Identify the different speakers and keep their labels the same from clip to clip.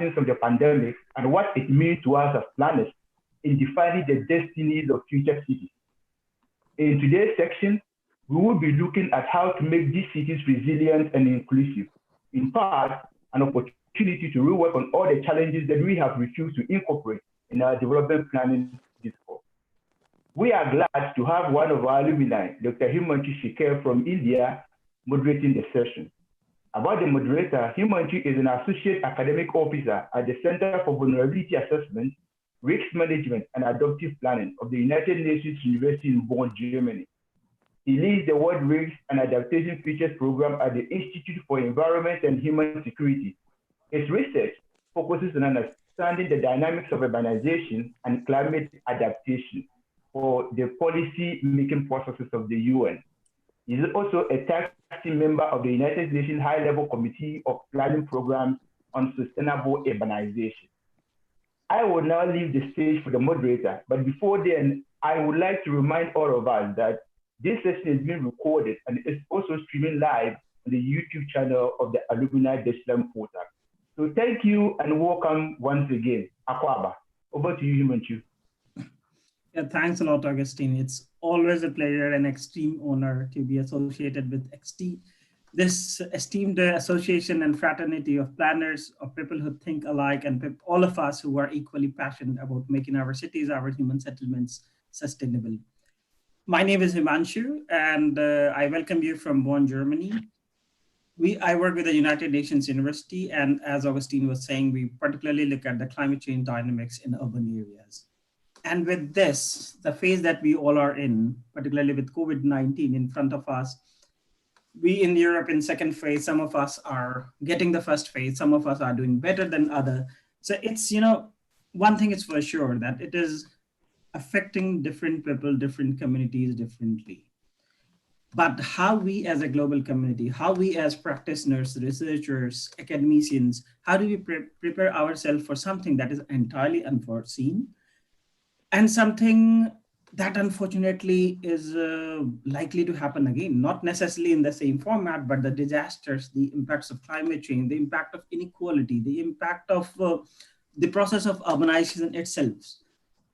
Speaker 1: of the pandemic and what it means to us as planners in defining the destinies of future cities. In today's section, we will be looking at how to make these cities resilient and inclusive. In part, an opportunity to rework on all the challenges that we have refused to incorporate in our development planning discourse. We are glad to have one of our alumni, Dr. Himanshu Shekhar from India, moderating the session. About the moderator, Himanshu is an associate academic officer at the Center for Vulnerability Assessment, Risk Management, and Adaptive Planning of the United Nations University in Bonn, Germany. He leads the World Risk and Adaptation Features Program at the Institute for Environment and Human Security. His research focuses on understanding the dynamics of urbanization and climate adaptation for the policy-making processes of the UN. He is also a task team member of the United Nations High-Level Committee of Planning Programs on Sustainable Urbanization. I will now leave the stage for the moderator, but before then, I would like to remind all of us that this session is being recorded and is also streaming live on the YouTube channel of the Alumni Digital Portal. So thank you and welcome once again. Akwaba, over to you, Himanshu.
Speaker 2: Yeah, thanks a lot, Augustine. It's always a pleasure and extreme honor to be associated with this esteemed association and fraternity of planners, of people who think alike, and all of us who are equally passionate about making our cities, our human settlements sustainable. My name is Himanshu, and I welcome you from Bonn, Germany. I work with the United Nations University, and as Augustine was saying, we particularly look at the climate change dynamics in urban areas. And with this, the phase that we all are in, particularly with COVID-19 in front of us, we in Europe in second phase, some of us are getting the first phase, some of us are doing better than other. So it's, one thing is for sure that it is affecting different people, different communities differently. But how we as a global community, how we as practitioners, researchers, academicians, how do we prepare ourselves for something that is entirely unforeseen and something that unfortunately is likely to happen again, not necessarily in the same format, but the disasters, the impacts of climate change, the impact of inequality, the impact of the process of urbanization itself.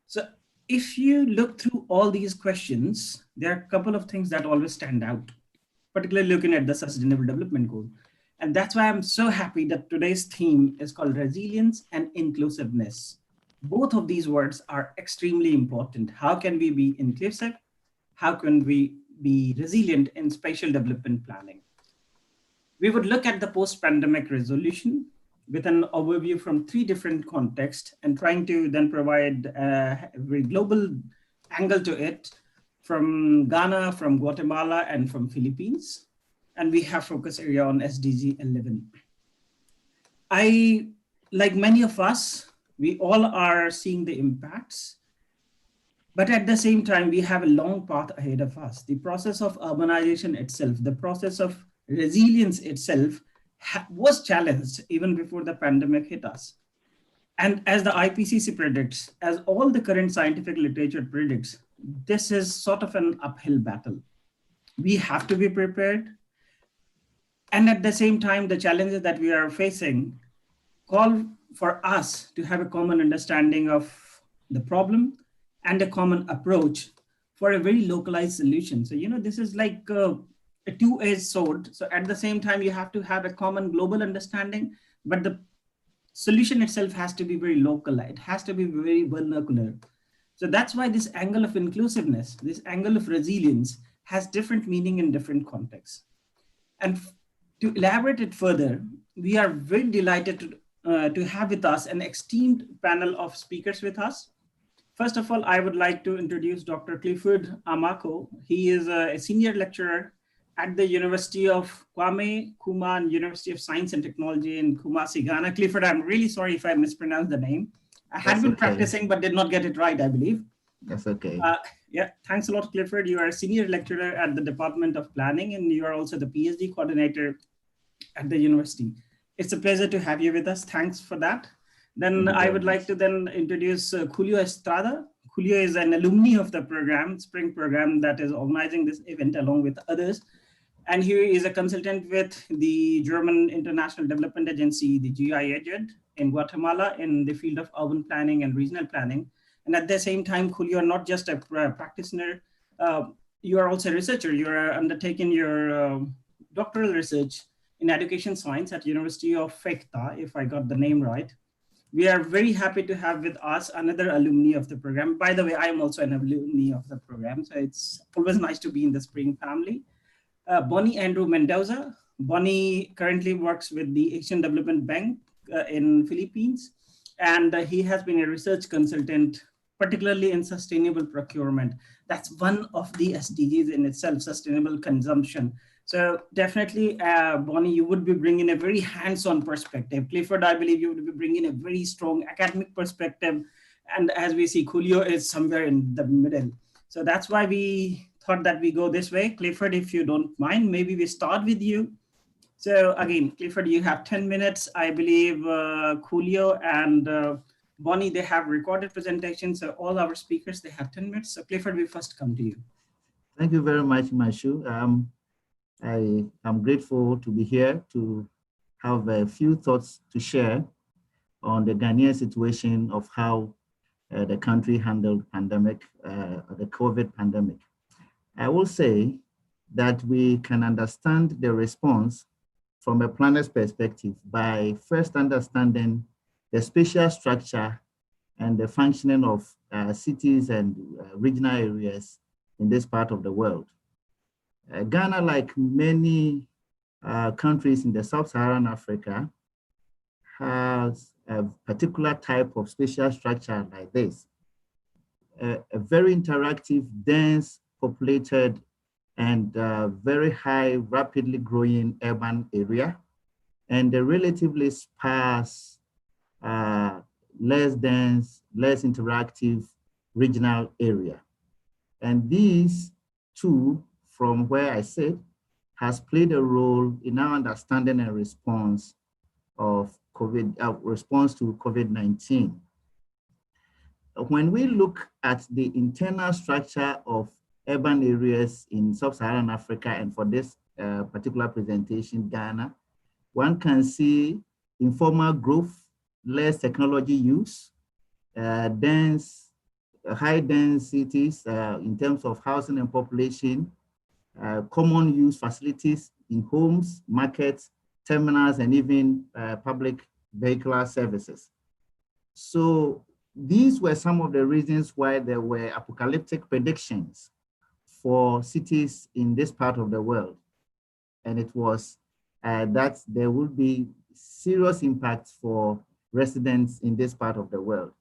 Speaker 2: So if you look through all these questions, there are a couple of things that always stand out, particularly looking at the Sustainable Development Goal. And that's why I'm so happy that today's theme is called Resilience and Inclusiveness. Both of these words are extremely important. How can we be inclusive? How can we be resilient in spatial development planning? We would look at the post-pandemic resolution with an overview from 3 different contexts and trying to then provide a very global angle to it from Ghana, from Guatemala, and from Philippines. And we have focus area on SDG 11. Like many of us, we all are seeing the impacts, but at the same time, we have a long path ahead of us. The process of urbanization itself, the process of resilience itself was challenged even before the pandemic hit us. And as the IPCC predicts, as all the current scientific literature predicts, this is sort of an uphill battle. We have to be prepared. And at the same time, the challenges that we are facing call for us to have a common understanding of the problem and a common approach for a very localized solution. So, this is like a two-edged sword. So at the same time, you have to have a common global understanding, but the solution itself has to be very local. It has to be very vernacular. So that's why this angle of inclusiveness, this angle of resilience has different meaning in different contexts. And to elaborate it further, we are very delighted to have with us an esteemed panel of speakers with us. First of all, I would like to introduce Dr. Clifford Amako. He is a senior lecturer at the University of Kwame Nkrumah University of Science and Technology in Kumasi, Ghana. Clifford, I'm really sorry if I mispronounced the name. I had been practicing, but did not get it right, I believe.
Speaker 3: That's okay.
Speaker 2: Yeah, thanks a lot, Clifford. You are a senior lecturer at the Department of Planning, and you are also the PhD coordinator at the university. It's a pleasure to have you with us. Thanks for that. Then I would like to then introduce Julio Estrada. Julio is an alumni of the program, SPRING program, that is organizing this event along with others. And he is a consultant with the German International Development Agency, the GIZ, in Guatemala in the field of urban planning and regional planning. And at the same time, Julio, are not just a practitioner, you are also a researcher. You are undertaking your doctoral research in education science at University of Fekta, if I got the name right. We are very happy to have with us another alumni of the program. By the way, I am also an alumni of the program, so it's always nice to be in the Spring family. Bonnie Andrew Mendoza. Bonnie currently works with the Asian Development Bank in Philippines, and he has been a research consultant, particularly in sustainable procurement. That's one of the SDGs in itself, sustainable consumption. So definitely, Bonnie, you would be bringing a very hands-on perspective. Clifford, I believe you would be bringing a very strong academic perspective. And as we see, Julio is somewhere in the middle. So that's why we thought that we go this way. Clifford, if you don't mind, maybe we start with you. So again, Clifford, you have 10 minutes. I believe Julio and Bonnie, they have recorded presentations. So all our speakers, they have 10 minutes. So Clifford, we first come to you.
Speaker 3: Thank you very much, Himanshu. I am grateful to be here to have a few thoughts to share on the Ghanaian situation of how the country handled pandemic, the COVID pandemic. I will say that we can understand the response from a planner's perspective by first understanding the spatial structure and the functioning of cities and regional areas in this part of the world. Ghana, like many countries in the sub-Saharan Africa, has a particular type of spatial structure like this. A very interactive, dense, populated, and very high, rapidly growing urban area, and a relatively sparse, less dense, less interactive regional area. And these two, from where I sit, has played a role in our understanding and response of response to COVID-19. When we look at the internal structure of urban areas in sub-Saharan Africa, and for this particular presentation, Ghana, one can see informal growth, less technology use, dense, high densities in terms of housing and population, common use facilities in homes, markets, terminals, and even public vehicular services. So these were some of the reasons why there were apocalyptic predictions for cities in this part of the world. And it was that there would be serious impacts for residents in this part of the world.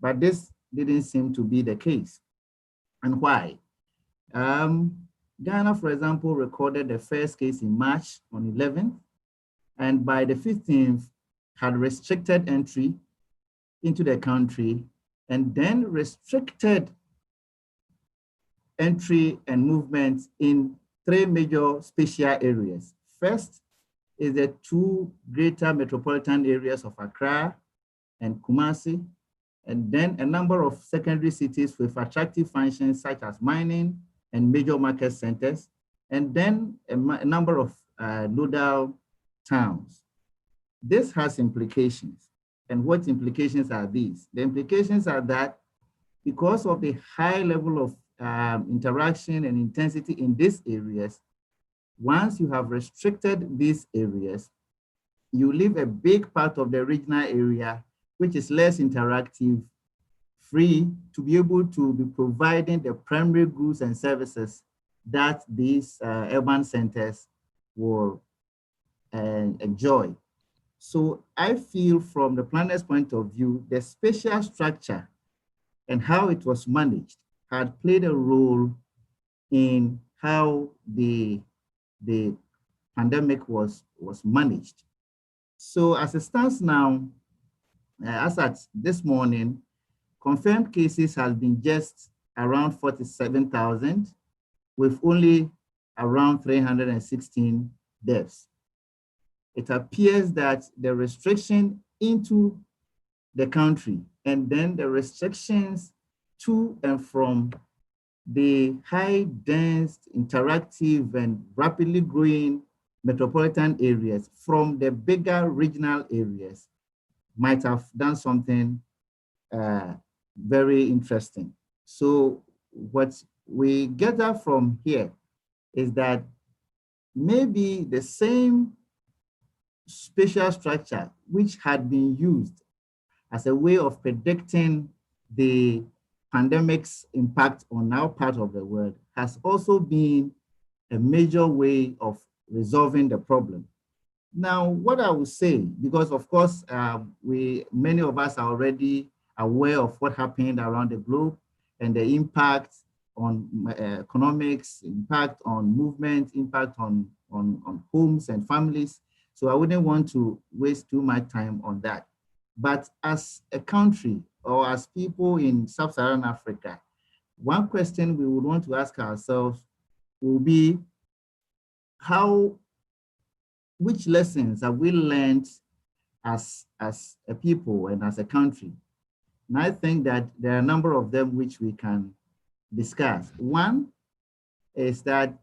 Speaker 3: But this didn't seem to be the case. And why? Ghana, for example, recorded the first case in March on 11th, and by the 15th had restricted entry into the country, and then restricted entry and movement in 3 major spatial areas. First is the 2 greater metropolitan areas of Accra and Kumasi, and then a number of secondary cities with attractive functions such as mining and major market centers, and then a number of nodal towns. This has implications. And what implications are these? The implications are that because of the high level of interaction and intensity in these areas, once you have restricted these areas, you leave a big part of the regional area, which is less interactive, free to be able to be providing the primary goods and services that these urban centers will enjoy. So I feel from the planner's point of view, the spatial structure and how it was managed had played a role in how the pandemic was managed. So as it stands now, as at this morning, confirmed cases has been just around 47,000 with only around 316 deaths. It appears that the restriction into the country and then the restrictions to and from the high dense, interactive, and rapidly growing metropolitan areas from the bigger regional areas might have done something very interesting. So what we gather from here is that maybe the same spatial structure which had been used as a way of predicting the pandemic's impact on our part of the world has also been a major way of resolving the problem. Now, what I would say, because of course, many of us are already aware of what happened around the globe and the impact on economics, impact on movement, impact on homes and families. So I wouldn't want to waste too much time on that. But as a country or as people in Sub-Saharan Africa, one question we would want to ask ourselves will be which lessons have we learned as a people and as a country? And I think that there are a number of them which we can discuss. One is that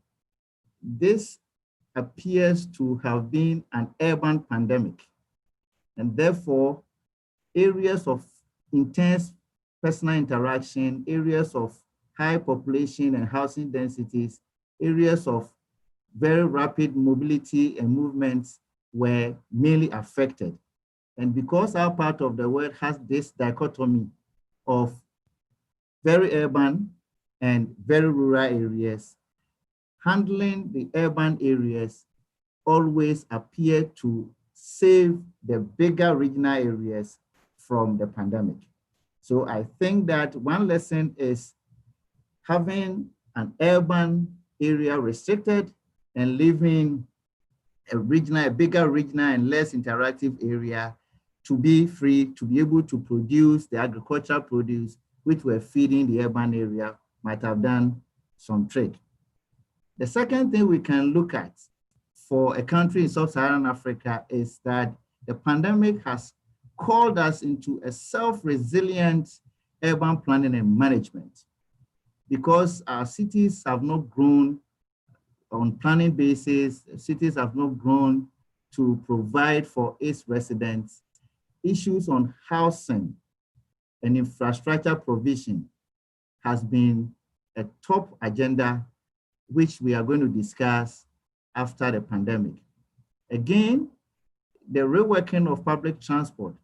Speaker 3: this appears to have been an urban pandemic, and therefore areas of intense personal interaction, areas of high population and housing densities, areas of very rapid mobility and movements were mainly affected. And because our part of the world has this dichotomy of very urban and very rural areas, handling the urban areas always appear to save the bigger regional areas from the pandemic. So I think that one lesson is having an urban area restricted and leaving a bigger regional and less interactive area to be free, to be able to produce the agricultural produce which were feeding the urban area might have done some trick. The second thing we can look at for a country in Sub-Saharan Africa is that the pandemic has called us into a self-resilient urban planning and management, because our cities have not grown on planning basis, cities have not grown to provide for its residents. Issues on housing and infrastructure provision has been a top agenda, which we are going to discuss after the pandemic. Again, the reworking of public transport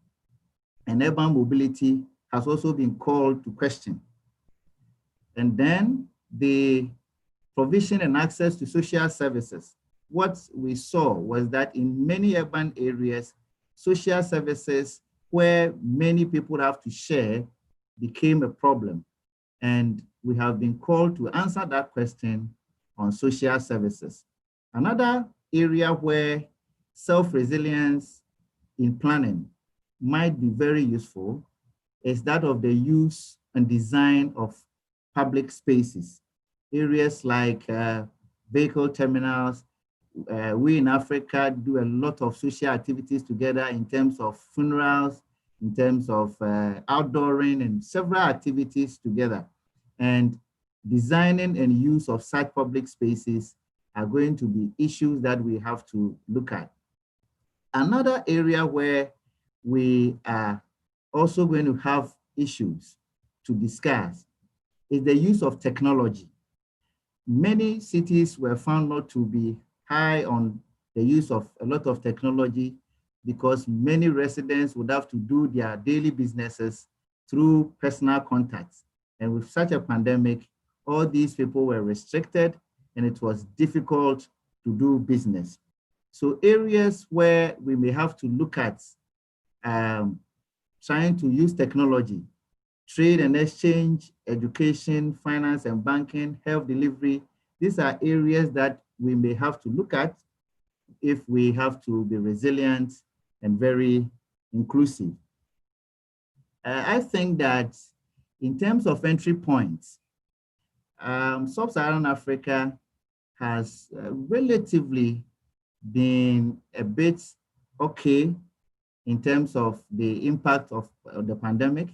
Speaker 3: and urban mobility has also been called to question. And then the provision and access to social services. What we saw was that in many urban areas, social services where many people have to share became a problem. And we have been called to answer that question on social services. Another area where self-resilience in planning might be very useful is that of the use and design of public spaces. Areas like vehicle terminals. We in Africa do a lot of social activities together in terms of funerals, in terms of outdooring and several activities together. And designing and use of such public spaces are going to be issues that we have to look at. Another area where we are also going to have issues to discuss is the use of technology. Many cities were found not to be high on the use of a lot of technology because many residents would have to do their daily businesses through personal contacts. And with such a pandemic, all these people were restricted and it was difficult to do business. So areas where we may have to look at trying to use technology, trade and exchange, education, finance and banking, health delivery, these are areas that we may have to look at if we have to be resilient and very inclusive. I think that in terms of entry points, Sub-Saharan Africa has relatively been a bit okay in terms of the impact of the pandemic.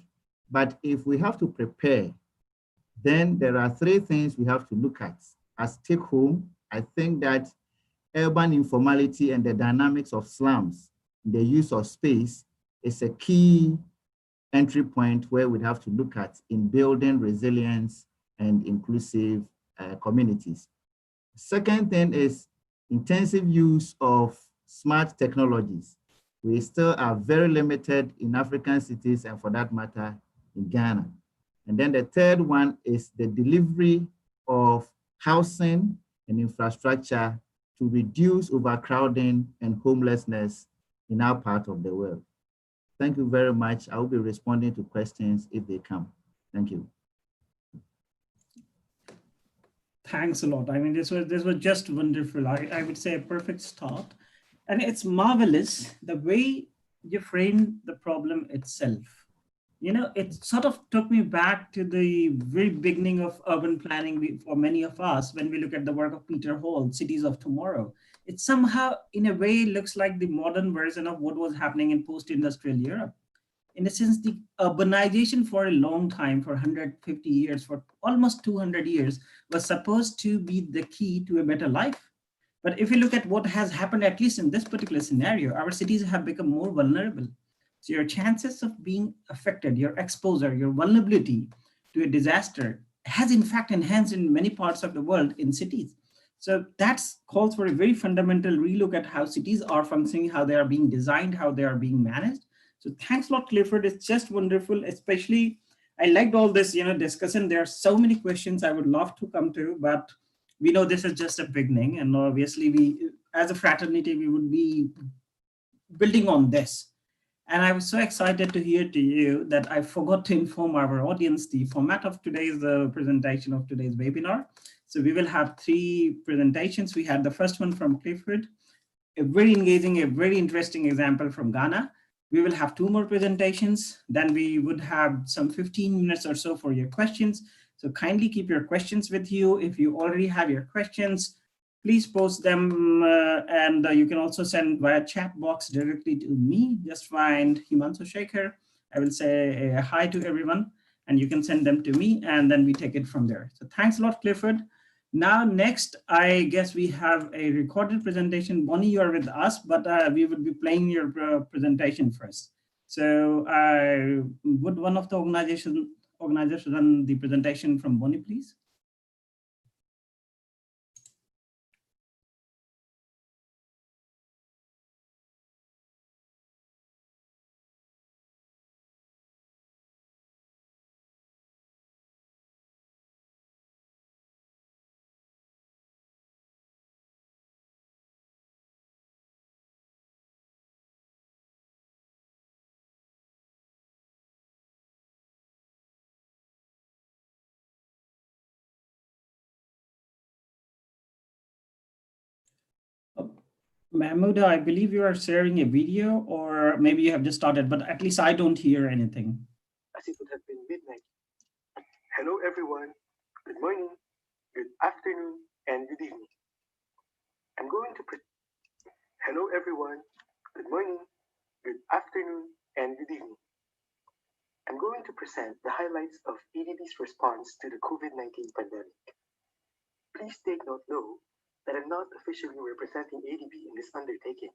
Speaker 3: But if we have to prepare, then there are three things we have to look at. As take home, I think that urban informality and the dynamics of slums, the use of space is a key entry point where we'd have to look at in building resilience and inclusive communities. Second thing is intensive use of smart technologies. We still are very limited in African cities and for that matter in Ghana. And then the third one is the delivery of housing and infrastructure to reduce overcrowding and homelessness in our part of the world. Thank you very much. I will be responding to questions if they come. Thank you.
Speaker 2: Thanks a lot. I mean, this was just wonderful. I would say a perfect start. And it's marvelous the way you framed the problem itself. You know, it sort of took me back to the very beginning of urban planning for many of us when we look at the work of Peter Hall, Cities of Tomorrow. It somehow, in a way, looks like the modern version of what was happening in post-industrial Europe. In a sense, the urbanization for a long time, for 150 years, for almost 200 years, was supposed to be the key to a better life. But if you look at what has happened, at least in this particular scenario, our cities have become more vulnerable. So your chances of being affected, your exposure, your vulnerability to a disaster has in fact enhanced in many parts of the world in cities. So that calls for a very fundamental relook at how cities are functioning, how they are being designed, how they are being managed. So thanks a lot, Clifford. It's just wonderful. Especially, I liked all this, discussion. There are so many questions I would love to come to, but we know this is just a beginning, and obviously we, as a fraternity, we would be building on this. And I was so excited to hear to you that I forgot to inform our audience the format of today's presentation of today's webinar. So we will have 3 presentations. We had the first one from Clifford, a very engaging, a very interesting example from Ghana. We will have 2 more presentations. Then we would have some 15 minutes or so for your questions. So kindly keep your questions with you. If you already have your questions, please post them, and you can also send via chat box directly to me. Just find Himanshu Shekhar. I will say a hi to everyone, and you can send them to me, and then we take it from there. So thanks a lot, Clifford. Now, next, I guess we have a recorded presentation. Bonnie, you are with us, but we would be playing your presentation first. So would one of the organizers run the presentation from Bonnie, please? Mahmoud, I believe you are sharing a video, or maybe you have just started, but at least I don't hear anything.
Speaker 4: As it would have been midnight. Hello, everyone. Good morning, good afternoon, and good evening. I'm going to Hello, everyone. Good morning, good afternoon, and good evening. I'm going to present the highlights of ADB's response to the COVID-19 pandemic. Please take note, though, that I'm not officially representing ADB in this undertaking.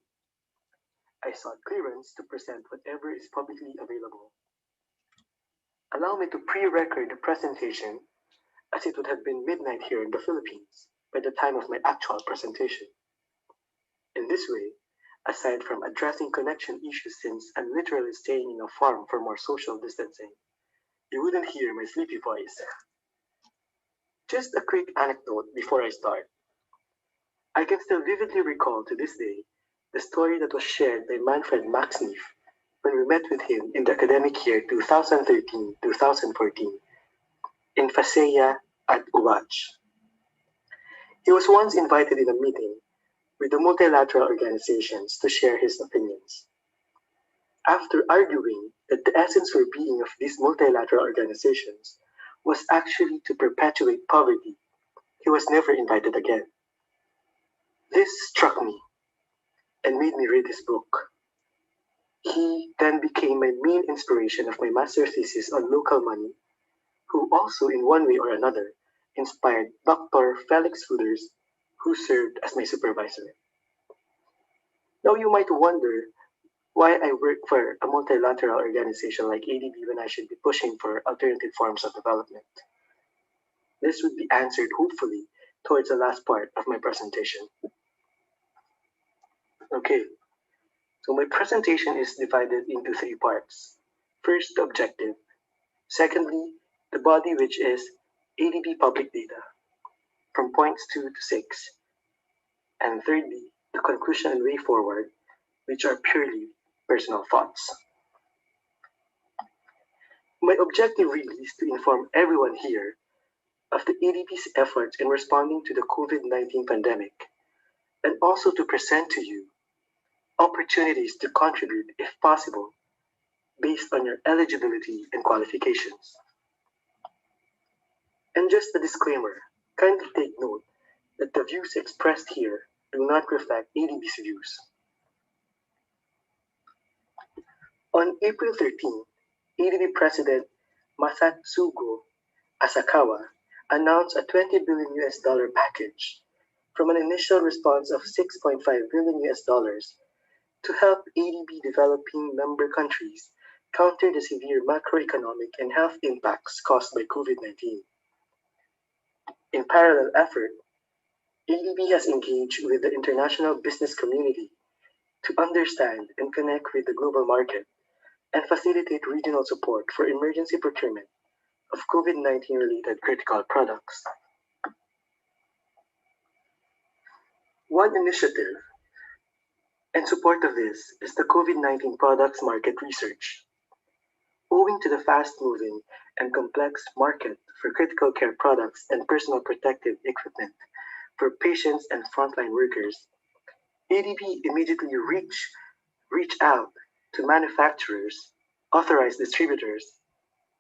Speaker 4: I sought clearance to present whatever is publicly available. Allow me to pre-record the presentation, as it would have been midnight here in the Philippines by the time of my actual presentation. In this way, aside from addressing connection issues, since I'm literally staying in a farm for more social distancing, you wouldn't hear my sleepy voice. Just a quick anecdote before I start. I can still vividly recall to this day the story that was shared by Manfred Maxneff when we met with him in the academic year 2013-2014 in Fasea at UAH. He was once invited in a meeting with the multilateral organizations to share his opinions. After arguing that the essence or being of these multilateral organizations was actually to perpetuate poverty, he was never invited again. This struck me and made me read his book. He then became my main inspiration of my master's thesis on local money, who also in one way or another inspired Dr. Felix Hooders, who served as my supervisor. Now you might wonder Why I work for a multilateral organization like ADB when I should be pushing for alternative forms of development. This would be answered hopefully towards the last part of my presentation. Okay, so my presentation is divided into 3 parts. First, the objective. Secondly, the body, which is ADB public data, from points 2 to 6. And thirdly, the conclusion and way forward, which are purely personal thoughts. My objective really is to inform everyone here of the ADB's efforts in responding to the COVID-19 pandemic, and also to present to you opportunities to contribute if possible, based on your eligibility and qualifications. And just a disclaimer, kindly take note that the views expressed here do not reflect ADB's views. On April 13, ADB President Masatsugo Asakawa announced a $20 billion package from an initial response of $6.5 billion to help ADB developing member countries counter the severe macroeconomic and health impacts caused by COVID-19. In parallel effort, ADB has engaged with the international business community to understand and connect with the global market and facilitate regional support for emergency procurement of COVID-19 related critical products. One initiative in support of this is the COVID-19 products market research. Owing to the fast-moving and complex market for critical care products and personal protective equipment for patients and frontline workers, ADB immediately reached out to manufacturers, authorized distributors,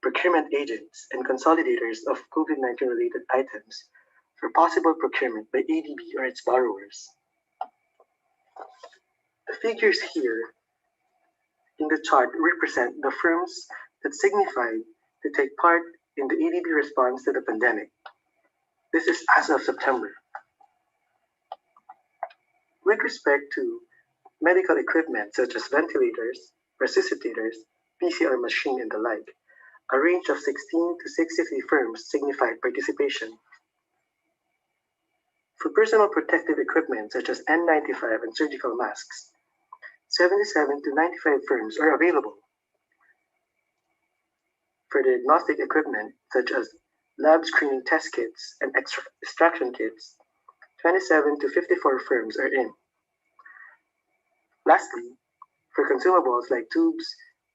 Speaker 4: procurement agents, and consolidators of COVID-19 related items for possible procurement by ADB or its borrowers. The figures here in the chart represent the firms that signified to take part in the ADB response to the pandemic. This is as of September. With respect to medical equipment such as ventilators, resuscitators, PCR machine, and the like, a range of 16 to 63 firms signified participation. For personal protective equipment such as N95 and surgical masks, 77 to 95 firms are available. For diagnostic equipment such as lab screening test kits and extraction kits, 27 to 54 firms are in. Lastly, for consumables like tubes,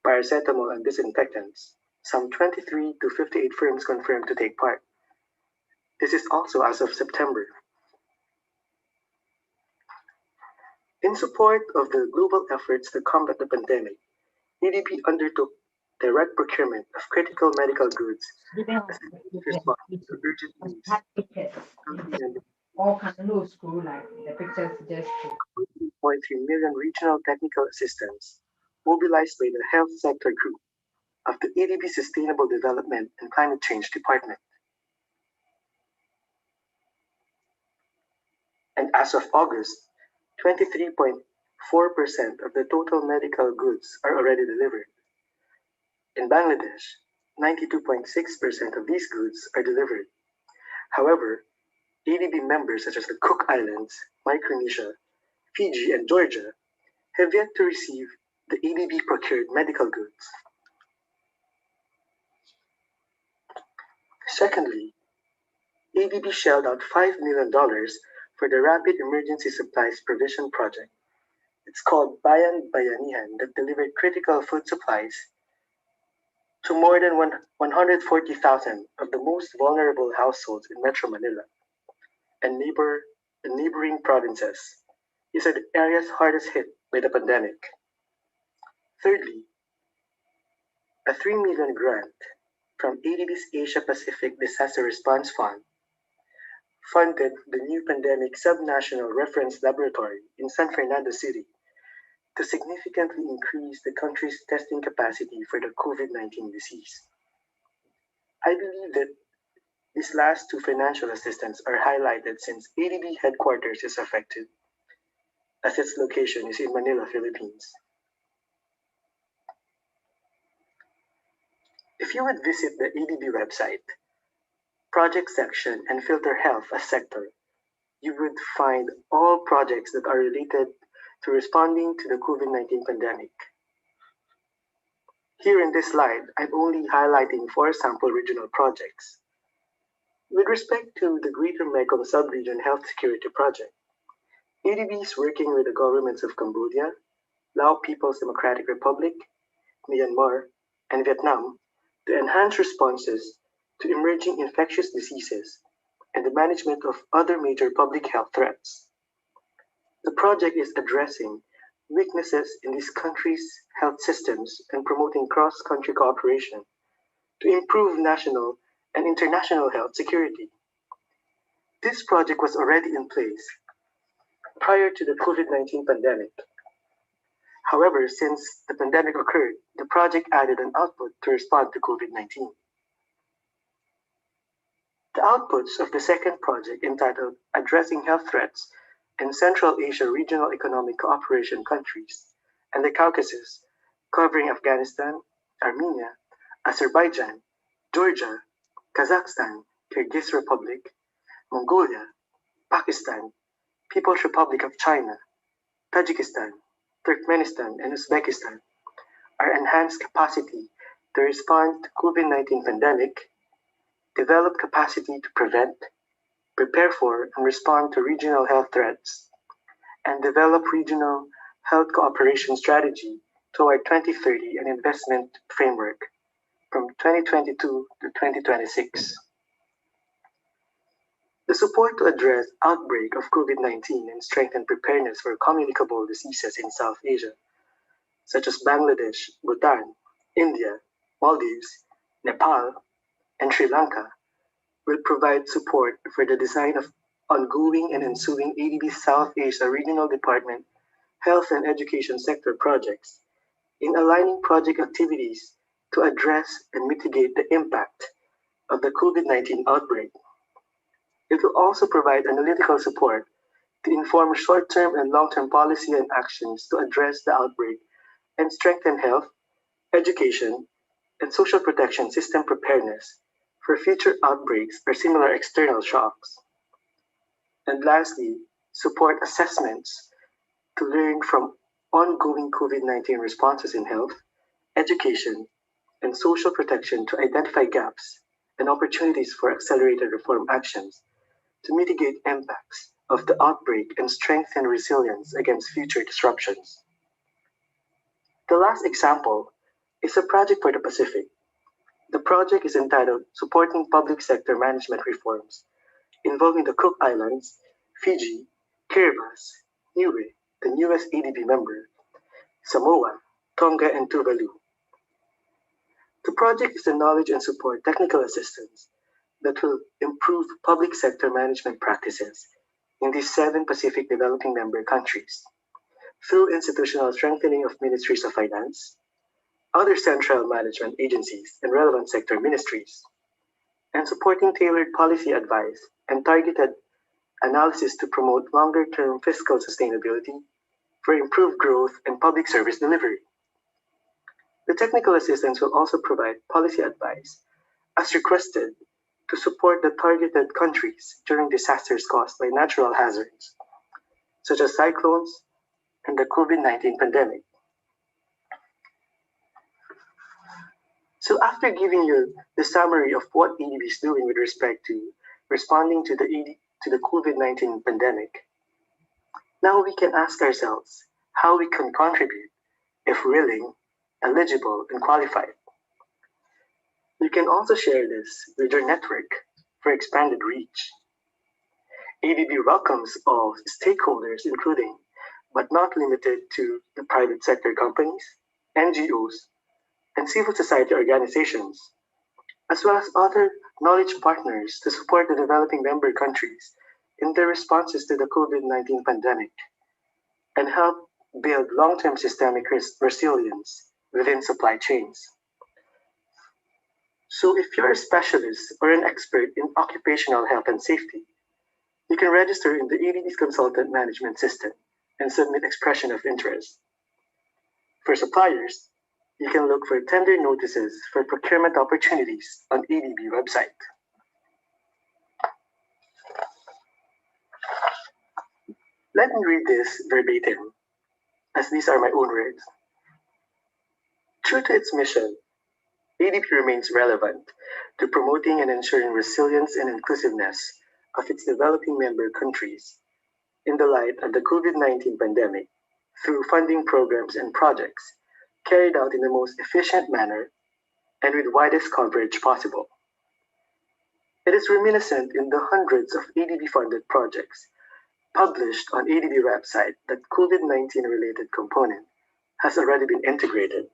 Speaker 4: paracetamol, and disinfectants, some 23 to 58 firms confirmed to take part. This is also as of September. In support of the global efforts to combat the pandemic, ADB undertook direct procurement of critical medical goods as a response to urgent needs.
Speaker 5: All kind of new school, like the picture suggests.
Speaker 4: 3 million regional technical assistants mobilized by the Health Sector Group of the ADB Sustainable Development and Climate Change Department. And as of August, 23.4% of the total medical goods are already delivered. In Bangladesh, 92.6% of these goods are delivered. However, ADB members such as the Cook Islands, Micronesia, Fiji, and Georgia have yet to receive the ADB procured medical goods. Secondly, ADB shelled out $5 million for the Rapid Emergency Supplies Provision Project. It's called Bayan Bayanihan, that delivered critical food supplies to more than 140,000 of the most vulnerable households in Metro Manila and neighboring provinces. These are the areas hardest hit by the pandemic. Thirdly, a $3 million grant from ADB's Asia Pacific Disaster Response Fund funded the new pandemic subnational reference laboratory in San Fernando City to significantly increase the country's testing capacity for the COVID-19 disease. I believe that these last two financial assistance are highlighted since ADB headquarters is affected, as its location is in Manila, Philippines. If you would visit the ADB website, project section, and filter health as sector, you would find all projects that are related to responding to the COVID-19 pandemic. Here in this slide, I'm only highlighting 4 sample regional projects. With respect to the Greater Mekong Subregion Health Security Project, ADB is working with the governments of Cambodia, Lao People's Democratic Republic, Myanmar, and Vietnam to enhance responses to emerging infectious diseases and the management of other major public health threats. The project is addressing weaknesses in these countries' health systems and promoting cross-country cooperation to improve national and international health security. This project was already in place prior to the COVID-19 pandemic. However, since the pandemic occurred, the project added an output to respond to COVID-19. The outputs of the second project, entitled Addressing Health Threats in Central Asia Regional Economic Cooperation Countries and the Caucasus, covering Afghanistan, Armenia, Azerbaijan, Georgia, Kazakhstan, Kyrgyz Republic, Mongolia, Pakistan, People's Republic of China, Tajikistan, Turkmenistan, and Uzbekistan, are enhanced capacity to respond to COVID-19 pandemic, develop capacity to prevent, prepare for, and respond to regional health threats, and develop regional health cooperation strategy toward 2030 and investment framework from 2022 to 2026. The support to address outbreak of COVID-19 and strengthen preparedness for communicable diseases in South Asia, such as Bangladesh, Bhutan, India, Maldives, Nepal, and Sri Lanka, will provide support for the design of ongoing and ensuing ADB South Asia Regional Department Health and Education Sector projects in aligning project activities to address and mitigate the impact of the COVID-19 outbreak. It will also provide analytical support to inform short-term and long-term policy and actions to address the outbreak and strengthen health, education, and social protection system preparedness for future outbreaks or similar external shocks. And lastly, support assessments to learn from ongoing COVID-19 responses in health, education, and social protection to identify gaps and opportunities for accelerated reform actions to mitigate impacts of the outbreak and strengthen resilience against future disruptions. The last example is a project for the Pacific. The project is entitled Supporting Public Sector Management Reforms, involving the Cook Islands, Fiji, Kiribati, Niue, the newest ADB member, Samoa, Tonga, and Tuvalu. The project is a knowledge and support technical assistance that will improve public sector management practices in these 7 Pacific developing member countries through institutional strengthening of ministries of finance, other central management agencies and relevant sector ministries, and supporting tailored policy advice and targeted analysis to promote longer-term fiscal sustainability for improved growth and public service delivery. The technical assistance will also provide policy advice as requested to support the targeted countries during disasters caused by natural hazards, such as cyclones and the COVID-19 pandemic. So after giving you the summary of what ADB is doing with respect to responding to the COVID-19 pandemic, now we can ask ourselves how we can contribute if willing, eligible, and qualified. You can also share this with your network for expanded reach. ADB welcomes all stakeholders, including, but not limited to, the private sector companies, NGOs, and civil society organizations, as well as other knowledge partners to support the developing member countries in their responses to the COVID-19 pandemic and help build long-term systemic resilience within supply chains. So if you're a specialist or an expert in occupational health and safety, you can register in the ADB's Consultant Management System and submit expression of interest. For suppliers, You can look for tender notices for procurement opportunities on ADB website. Let me read this verbatim, as these are my own words. True to its mission, ADB remains relevant to promoting and ensuring resilience and inclusiveness of its developing member countries in the light of the COVID-19 pandemic through funding programs and projects carried out in the most efficient manner and with widest coverage possible. It is reminiscent in the hundreds of ADB-funded projects published on ADB website that COVID-19 related component has already been integrated.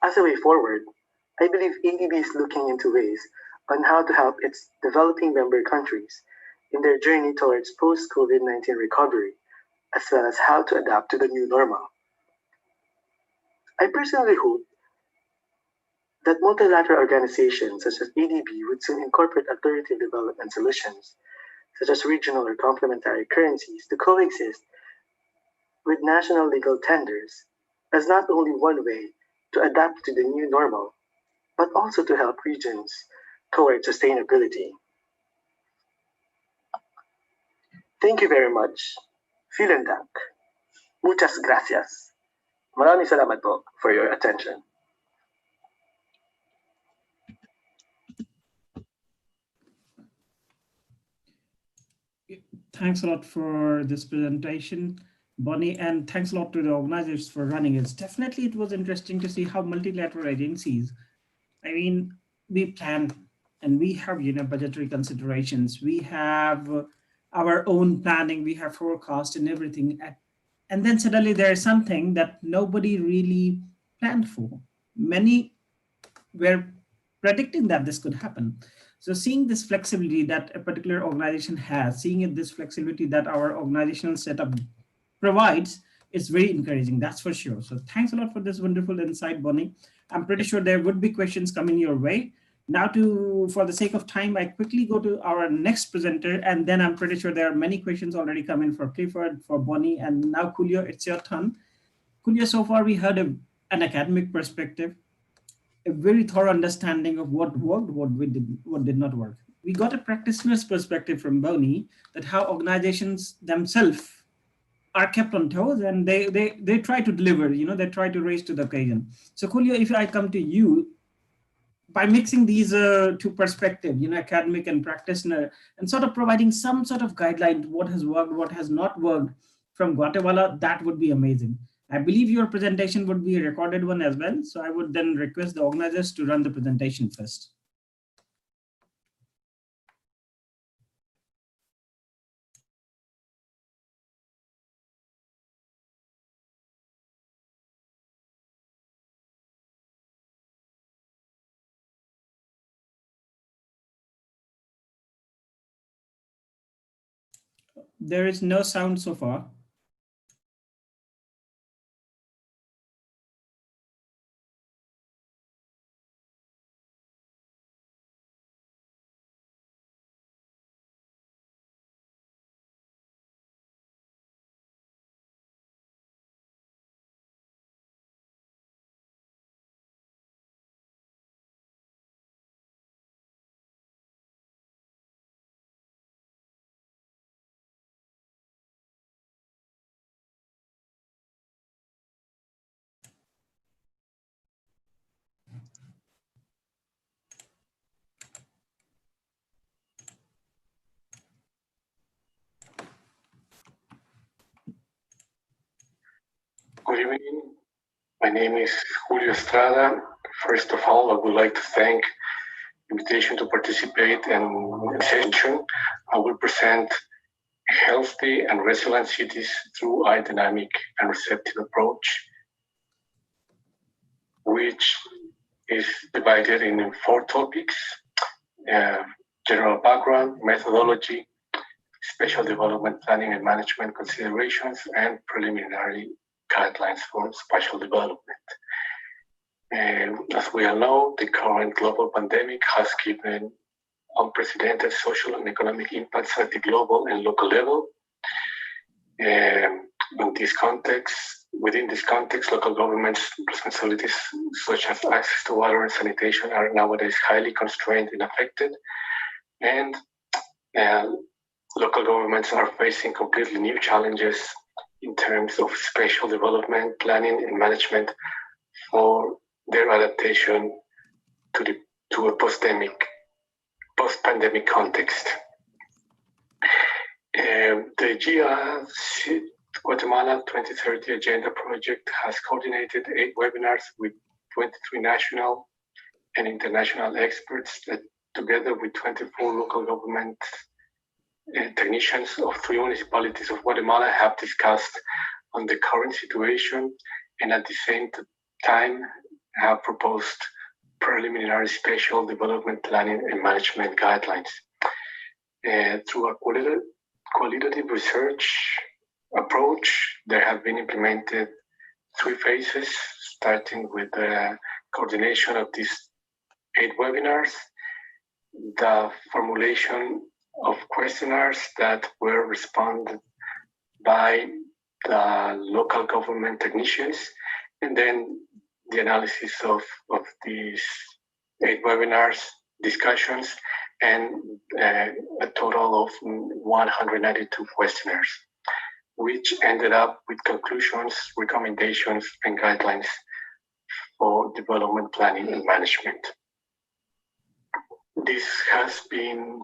Speaker 4: As a way forward, I believe ADB is looking into ways on how to help its developing member countries in their journey towards post-COVID-19 recovery, as well as how to adapt to the new normal. I personally hope that multilateral organizations such as ADB would soon incorporate alternative development solutions, such as regional or complementary currencies, to coexist with national legal tenders as not only one way to adapt to the new normal, but also to help regions towards sustainability. Thank you very much. Vielen Dank. Muchas gracias. Maraming salamat po for your attention.
Speaker 2: Thanks a lot for this presentation, Bonnie, and thanks a lot to the organizers for running it. Definitely, it was interesting to see how multilateral agencies, I mean, we plan and we have, budgetary considerations. We have our own planning, we have forecast and everything. And then suddenly there's something that nobody really planned for. Many were predicting that this could happen. So seeing this flexibility that a particular organization has, seeing this flexibility that our organizational setup provides is very encouraging, that's for sure. So thanks a lot for this wonderful insight, Bonnie. I'm pretty sure there would be questions coming your way. Now for the sake of time, I quickly go to our next presenter, and then I'm pretty sure there are many questions already coming for Clifford, for Bonnie, and now Julio, it's your turn. Julio, so far we heard an academic perspective, a very thorough understanding of what worked, what did not work. We got a practitioner's perspective from Bonnie that how organizations themselves are kept on toes and they try to deliver, they try to raise to the occasion. So Julio, if I come to you, by mixing these two perspectives, academic and practitioner, and sort of providing some sort of guideline to what has worked, what has not worked from Guatemala, that would be amazing. I believe your presentation would be a recorded one as well. So I would then request the organizers to run the presentation first. There is no sound so far.
Speaker 6: Good evening. My name is Julio Estrada. First of all, I would like to thank the invitation to participate in the session. I will present healthy and resilient cities through a dynamic and receptive approach, which is divided in 4 topics: general background, methodology, spatial development planning and management considerations, and preliminary guidelines for spatial development. As we all know, the current global pandemic has given unprecedented social and economic impacts at the global and local level. Within this context, local governments' responsibilities such as access to water and sanitation are nowadays highly constrained and affected, and local governments are facing completely new challenges in terms of spatial development, planning, and management for their adaptation to a post-pandemic context. The GIA Guatemala 2030 Agenda Project has coordinated 8 webinars with 23 national and international experts that, together with 24 local government technicians of 3 municipalities of Guatemala, have discussed on the current situation and at the same time have proposed preliminary spatial development planning and management guidelines. Through a qualitative research approach, there have been implemented 3 phases, starting with the coordination of these 8 webinars, the formulation of questionnaires that were responded by the local government technicians, and then the analysis of these 8 webinars, discussions, and a total of 192 questionnaires, which ended up with conclusions, recommendations, and guidelines for development planning and management. This has been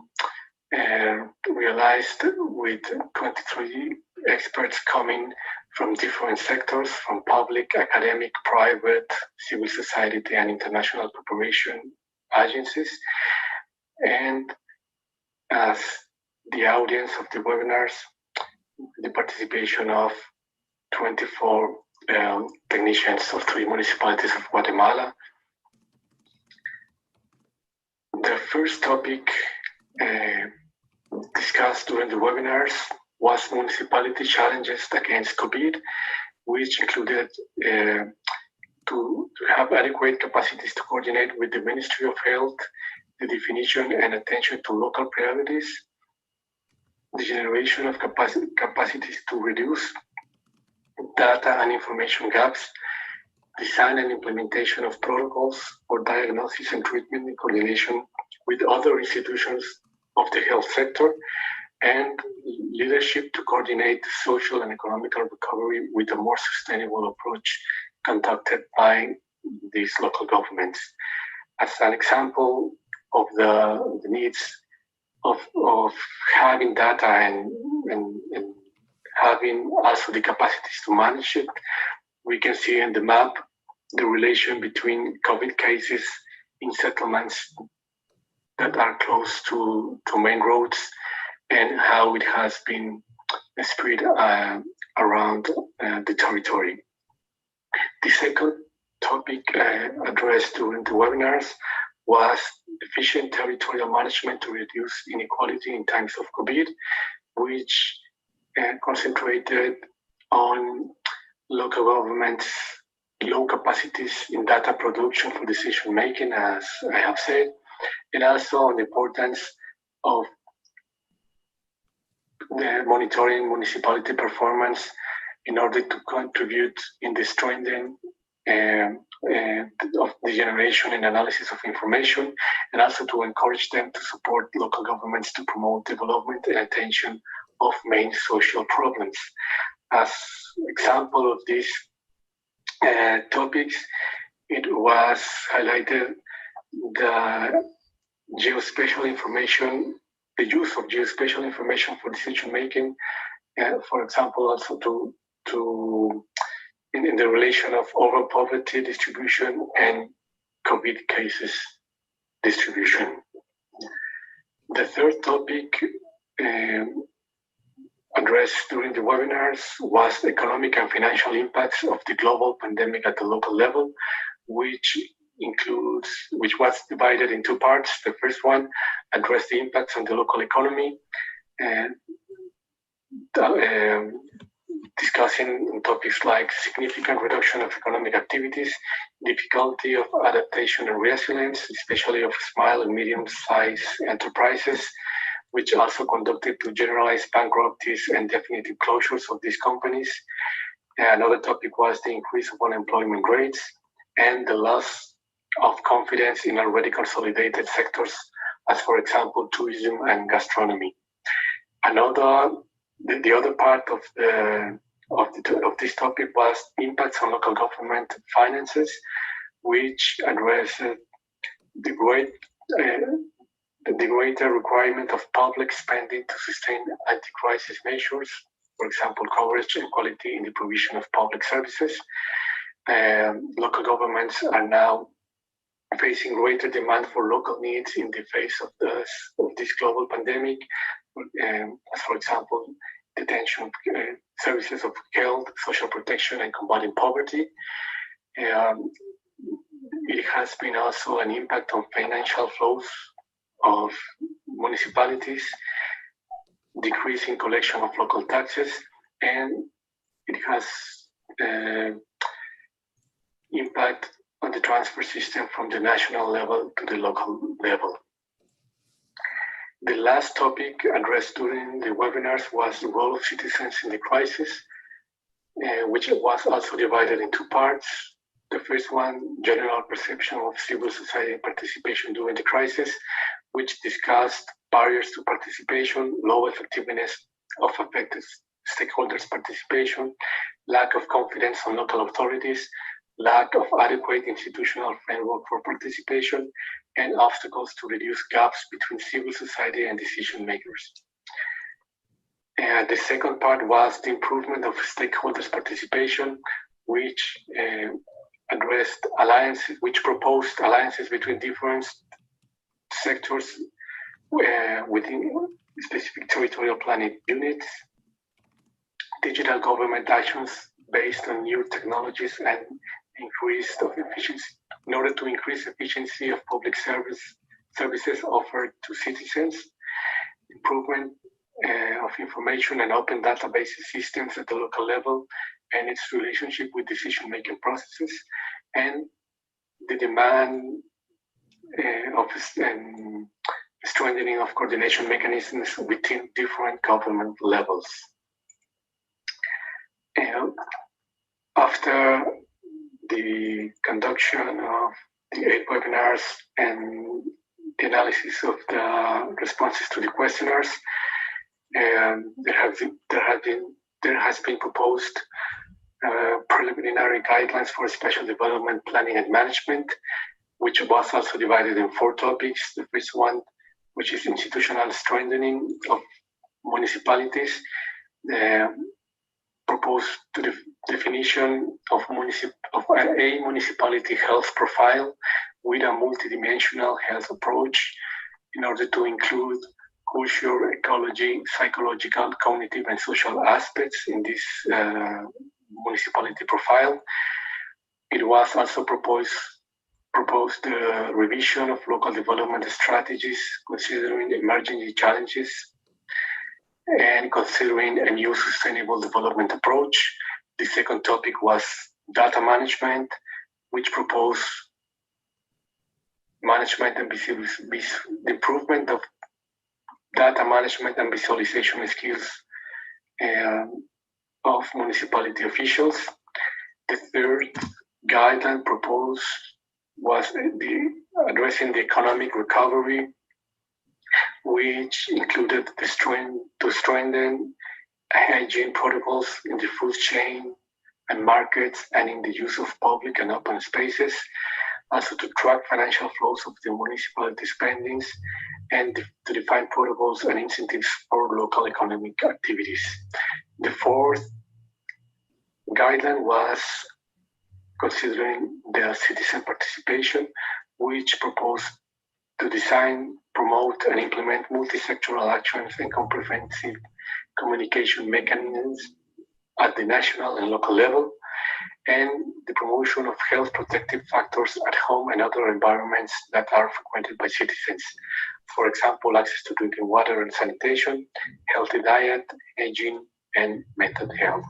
Speaker 6: realized with 23 experts coming from different sectors, from public, academic, private, civil society, and international cooperation agencies. And as the audience of the webinars, the participation of 24 technicians of 3 municipalities of Guatemala. The first topic discussed during the webinars was municipality challenges against COVID, which included to have adequate capacities to coordinate with the Ministry of Health, the definition and attention to local priorities, the generation of capacities to reduce data and information gaps, design and implementation of protocols for diagnosis and treatment in coordination with other institutions of the health sector, and leadership to coordinate social and economical recovery with a more sustainable approach conducted by these local governments. As an example of the needs of having data and having also the capacities to manage it, we can see in the map the relation between COVID cases in settlements that are close to main roads and how it has been spread around the territory. The second topic addressed during the webinars was efficient territorial management to reduce inequality in times of COVID, which concentrated on local governments' low capacities in data production for decision making, as I have said, and also on the importance of the monitoring municipality performance in order to contribute in the strengthening of the generation and analysis of information, and also to encourage them to support local governments to promote development and attention of main social problems. As example of these topics, it was highlighted the geospatial information, the use of geospatial information for decision making, for example, also in the relation of overall poverty distribution and COVID cases distribution. The third topic addressed during the webinars was the economic and financial impacts of the global pandemic at the local level, which was divided in 2 parts. The first one addressed the impacts on the local economy, and discussing topics like significant reduction of economic activities, difficulty of adaptation and resilience, especially of small and medium-sized enterprises, which also conducted to generalized bankruptcies and definitive closures of these companies. Another topic was the increase of unemployment rates and the loss of confidence in already consolidated sectors, as for example, tourism and gastronomy. The other part of this topic was impacts on local government finances, which addressed the greater requirement of public spending to sustain anti-crisis measures, for example, coverage and quality in the provision of public services. Local governments are now facing greater demand for local needs in the face of this global pandemic, as for example, detention services of health, social protection, and combating poverty. It has been also an impact on financial flows of municipalities, decrease in collection of local taxes, and it has impact on the transfer system from the national level to the local level. The last topic addressed during the webinars was the role of citizens in the crisis, which was also divided in two parts. The first one, general perception of civil society participation during the crisis, which discussed barriers to participation, low effectiveness of affected stakeholders' participation, lack of confidence on local authorities, lack of adequate institutional framework for participation, and obstacles to reduce gaps between civil society and decision makers. The second part was the improvement of stakeholders' participation, which addressed alliances, which proposed alliances between different sectors within specific territorial planning units, digital government actions based on new technologies and increase of efficiency in order to increase efficiency of public services offered to citizens, improvement of information and open database systems at the local level and its relationship with decision-making processes, and the demand of strengthening of coordination mechanisms within different government levels. After the conduction of the 8 webinars and the analysis of the responses to the questionnaires, there has been proposed preliminary guidelines for spatial development planning and management, which was also divided in 4 topics. The first one, which is institutional strengthening of municipalities, proposed to the definition of a municipality health profile with a multidimensional health approach in order to include culture, ecology, psychological, cognitive, and social aspects in this municipality profile. It was also proposed the revision of local development strategies considering emerging challenges and considering a new sustainable development approach. The second topic was data management, which proposed management and the improvement of data management and visualization skills of municipality officials. The third guideline proposed was addressing the economic recovery, which included to strengthen hygiene protocols in the food chain and markets and in the use of public and open spaces, also to track financial flows of the municipality spendings and to define protocols and incentives for local economic activities. The fourth guideline was considering the citizen participation, which proposed to design, promote, and implement multi-sectoral actions and comprehensive communication mechanisms at the national and local level, and the promotion of health protective factors at home and other environments that are frequented by citizens. For example, access to drinking water and sanitation, healthy diet, hygiene, and mental health.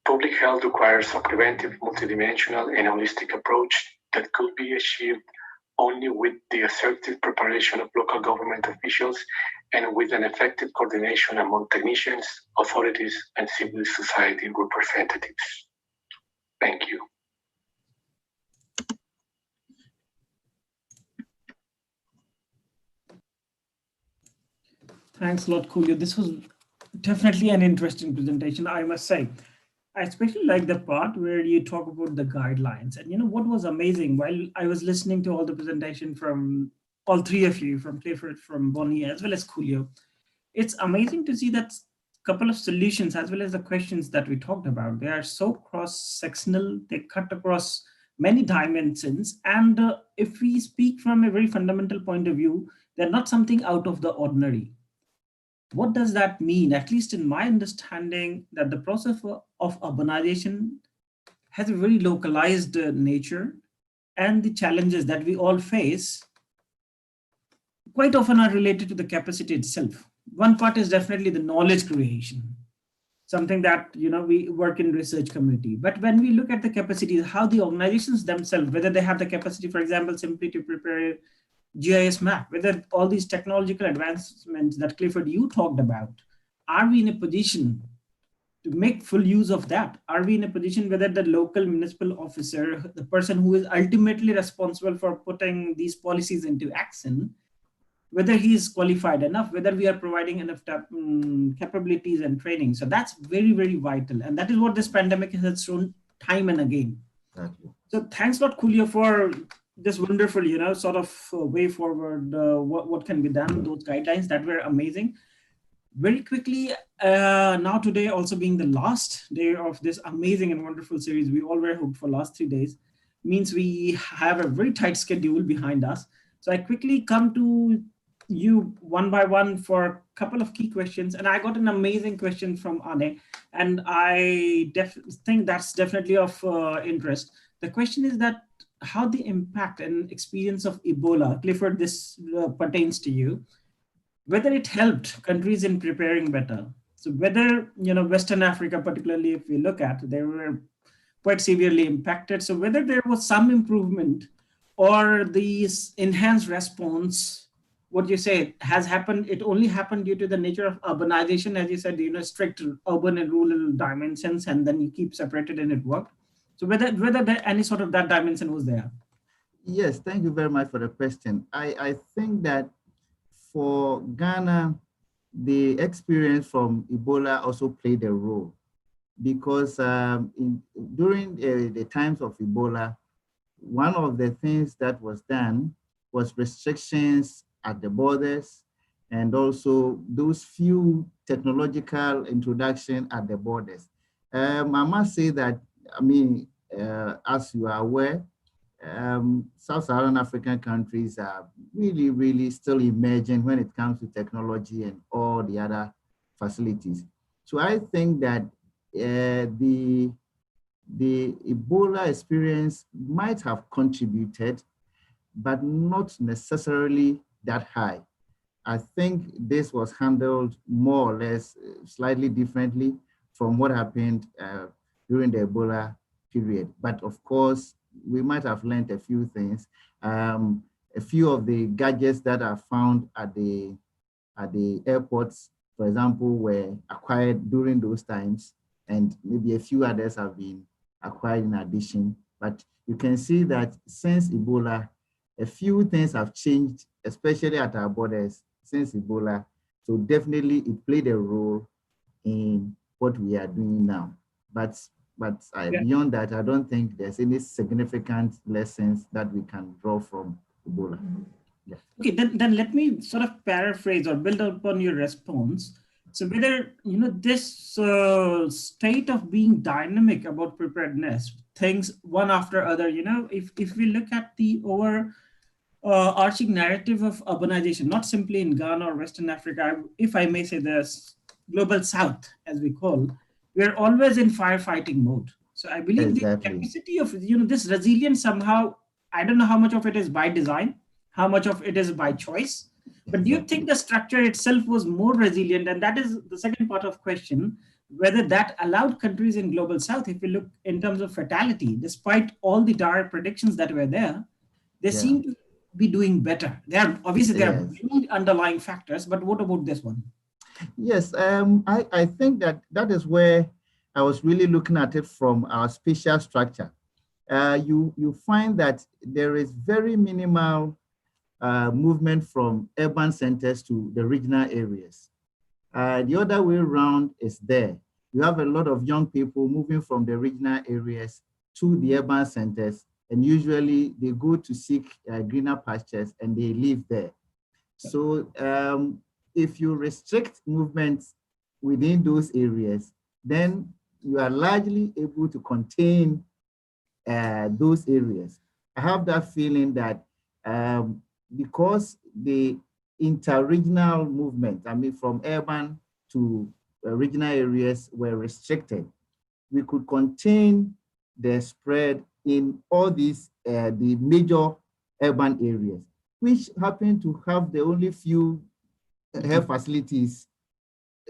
Speaker 6: Public health requires a preventive, multidimensional, and holistic approach that could be achieved only with the assertive preparation of local government officials and with an effective coordination among technicians, authorities, and civil society representatives. Thank you.
Speaker 2: Thanks a lot, Julio. This was definitely an interesting presentation, I must say. I especially like the part where you talk about the guidelines. And you know what was amazing while I was listening to all the presentation from all three of you, from Clifford, from Bonnie, as well as Julio, it's amazing to see that couple of solutions as well as the questions that we talked about. They are so cross-sectional, they cut across many dimensions. And if we speak from a very fundamental point of view, they're not something out of the ordinary. What does that mean? At least in my understanding, that the process of urbanization has a very localized nature, and the challenges that we all face quite often are related to the capacity itself. One part is definitely the knowledge creation, something that we work in research community. But when we look at the capacities, how the organizations themselves, whether they have the capacity, for example, simply to prepare GIS map, whether all these technological advancements that Clifford, you talked about, are we in a position to make full use of that? Are we in a position whether the local municipal officer, the person who is ultimately responsible for putting these policies into action, whether he is qualified enough, whether we are providing enough capabilities and training? So that's very, very vital. And that is what this pandemic has shown time and again.
Speaker 3: Thank you.
Speaker 2: So thanks a lot, Julio, for this wonderful, sort of way forward, what can be done, those guidelines that were amazing. Very quickly, now today also being the last day of this amazing and wonderful series, we all were hooked for last 3 days, means we have a very tight schedule behind us. So I quickly come to you one by one for a couple of key questions. And I got an amazing question from Ane, and I think that's definitely of interest. The question is that how the impact and experience of Ebola, Clifford, this pertains to you, whether it helped countries in preparing better. So whether, Western Africa, particularly if we look at, they were quite severely impacted. So whether there was some improvement or these enhanced response, what you say has happened, it only happened due to the nature of urbanization, as you said, strict urban and rural dimensions, and then you keep separated and it worked. So whether there any sort of that dimension was there?
Speaker 3: Yes, thank you very much for the question. I think that for Ghana, the experience from Ebola also played a role, because during the times of Ebola, one of the things that was done was restrictions at the borders, and also those few technological introduction at the borders. I must say that, as you are aware, Sub-Saharan African countries are really, really still emerging when it comes to technology and all the other facilities. So I think that the Ebola experience might have contributed, but not necessarily that high. I think this was handled more or less slightly differently from what happened during the Ebola period. But of course, we might have learned a few things. A few of the gadgets that are found at the airports, for example, were acquired during those times, and maybe a few others have been acquired in addition. But you can see that since Ebola, a few things have changed, especially at our borders since Ebola. So definitely it played a role in what we are doing now. But beyond that, I don't think there's any significant lessons that we can draw from Ebola. Yeah.
Speaker 2: Okay, then let me sort of paraphrase or build upon your response. So whether, this state of being dynamic about preparedness, things one after other, if we look at the overarching narrative of urbanization, not simply in Ghana or Western Africa, if I may say this, global South, as we call, we're always in firefighting mode. So I believe
Speaker 3: Exactly.
Speaker 2: The capacity of, this resilience somehow, I don't know how much of it is by design, how much of it is by choice, but do you think the structure itself was more resilient? And that is the second part of question, whether that allowed countries in global South, if we look in terms of fatality, despite all the dire predictions that were there, they seem to be doing better? There are many underlying factors, but what about this one?
Speaker 3: Yes, I think that is where I was really looking at it from our spatial structure. You find that there is very minimal movement from urban centers to the regional areas. The other way around is there. You have a lot of young people moving from the regional areas to the urban centers, and usually they go to seek greener pastures and they live there. So if you restrict movements within those areas, then you are largely able to contain those areas. I have that feeling that because the interregional movement, I mean, from urban to regional areas were restricted, we could contain the spread in all these, the major urban areas, which happen to have the only few health facilities.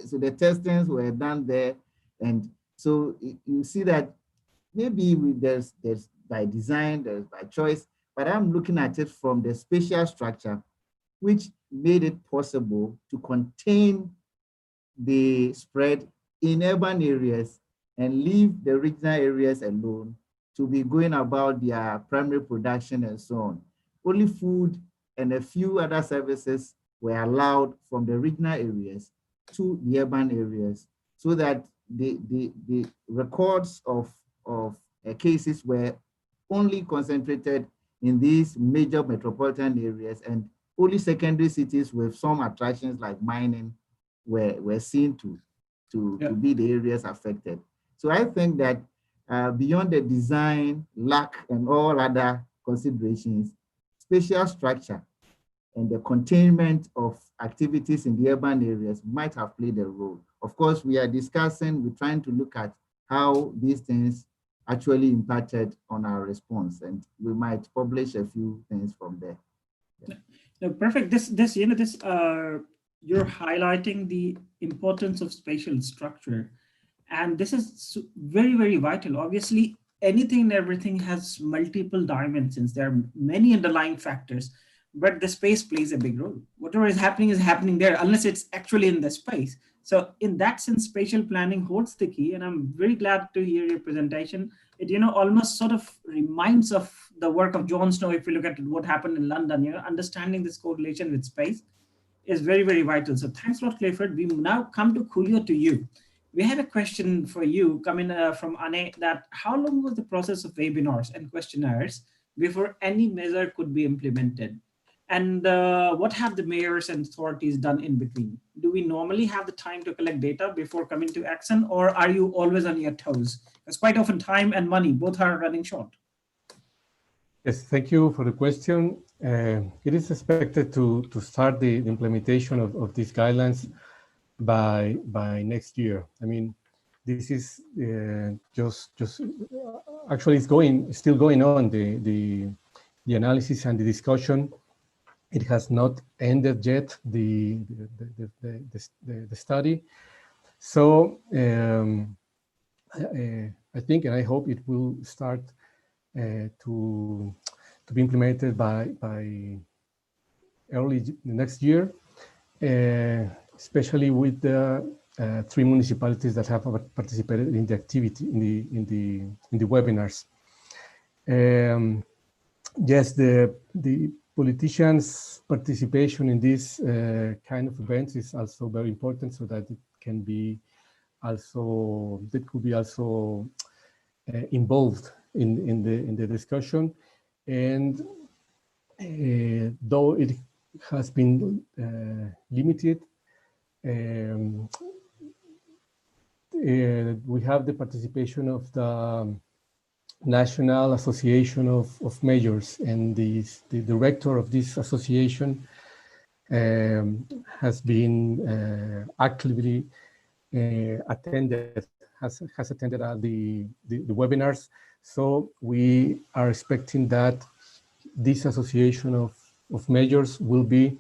Speaker 3: So the testings were done there. And so you see that maybe there's by design, there's by choice, but I'm looking at it from the spatial structure, which made it possible to contain the spread in urban areas and leave the regional areas alone to be going about their primary production and so on. Only food and a few other services were allowed from the regional areas to the urban areas, so that the records of cases were only concentrated in these major metropolitan areas, and only secondary cities with some attractions like mining were seen to be the areas affected. So I think that beyond the design, lack, and all other considerations, spatial structure and the containment of activities in the urban areas might have played a role. Of course, we're trying to look at how these things actually impacted on our response, and we might publish a few things from there.
Speaker 2: Yeah. No, perfect. You're highlighting the importance of spatial structure, and this is very, very vital. Obviously, anything and everything has multiple dimensions. There are many underlying factors, but the space plays a big role. Whatever is happening there, unless it's actually in the space. So in that sense, spatial planning holds the key, and I'm very glad to hear your presentation. It almost sort of reminds of the work of John Snow. If you look at what happened in London, understanding this correlation with space is very, very vital. So thanks a lot, Clifford. We now come to Julio, to you. We have a question for you coming from Ane, that how long was the process of webinars and questionnaires before any measure could be implemented? And what have the mayors and authorities done in between? Do we normally have the time to collect data before coming to action, or are you always on your toes? Because quite often time and money, both are running short.
Speaker 7: Yes, thank you for the question. It is expected to start the implementation of these guidelines by next year. I mean, this is actually it's still going on, the analysis and the discussion. It has not ended yet, the study. So I think, and I hope it will start to be implemented by early next year, especially with the 3 municipalities that have participated in the activity in the webinars. Yes, the politicians' participation in this kind of events is also very important, so that it can be also, that could be also involved in the discussion. And though it has been limited, we have the participation of the National Association of Mayors, and the director of this association has been actively attended the webinars. So we are expecting that this association of mayors will be,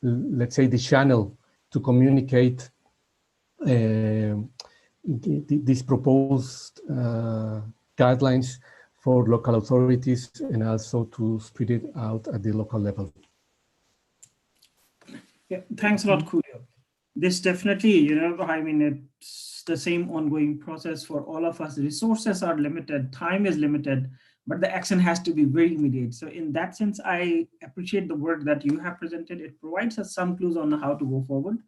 Speaker 7: let's say, the channel to communicate these proposed guidelines for local authorities and also to spread it out at the local level.
Speaker 2: Yeah, thanks a lot, Julio. This definitely, I mean, it's the same ongoing process for all of us. Resources are limited, time is limited, but the action has to be very immediate. So in that sense, I appreciate the work that you have presented. It provides us some clues on how to go forward.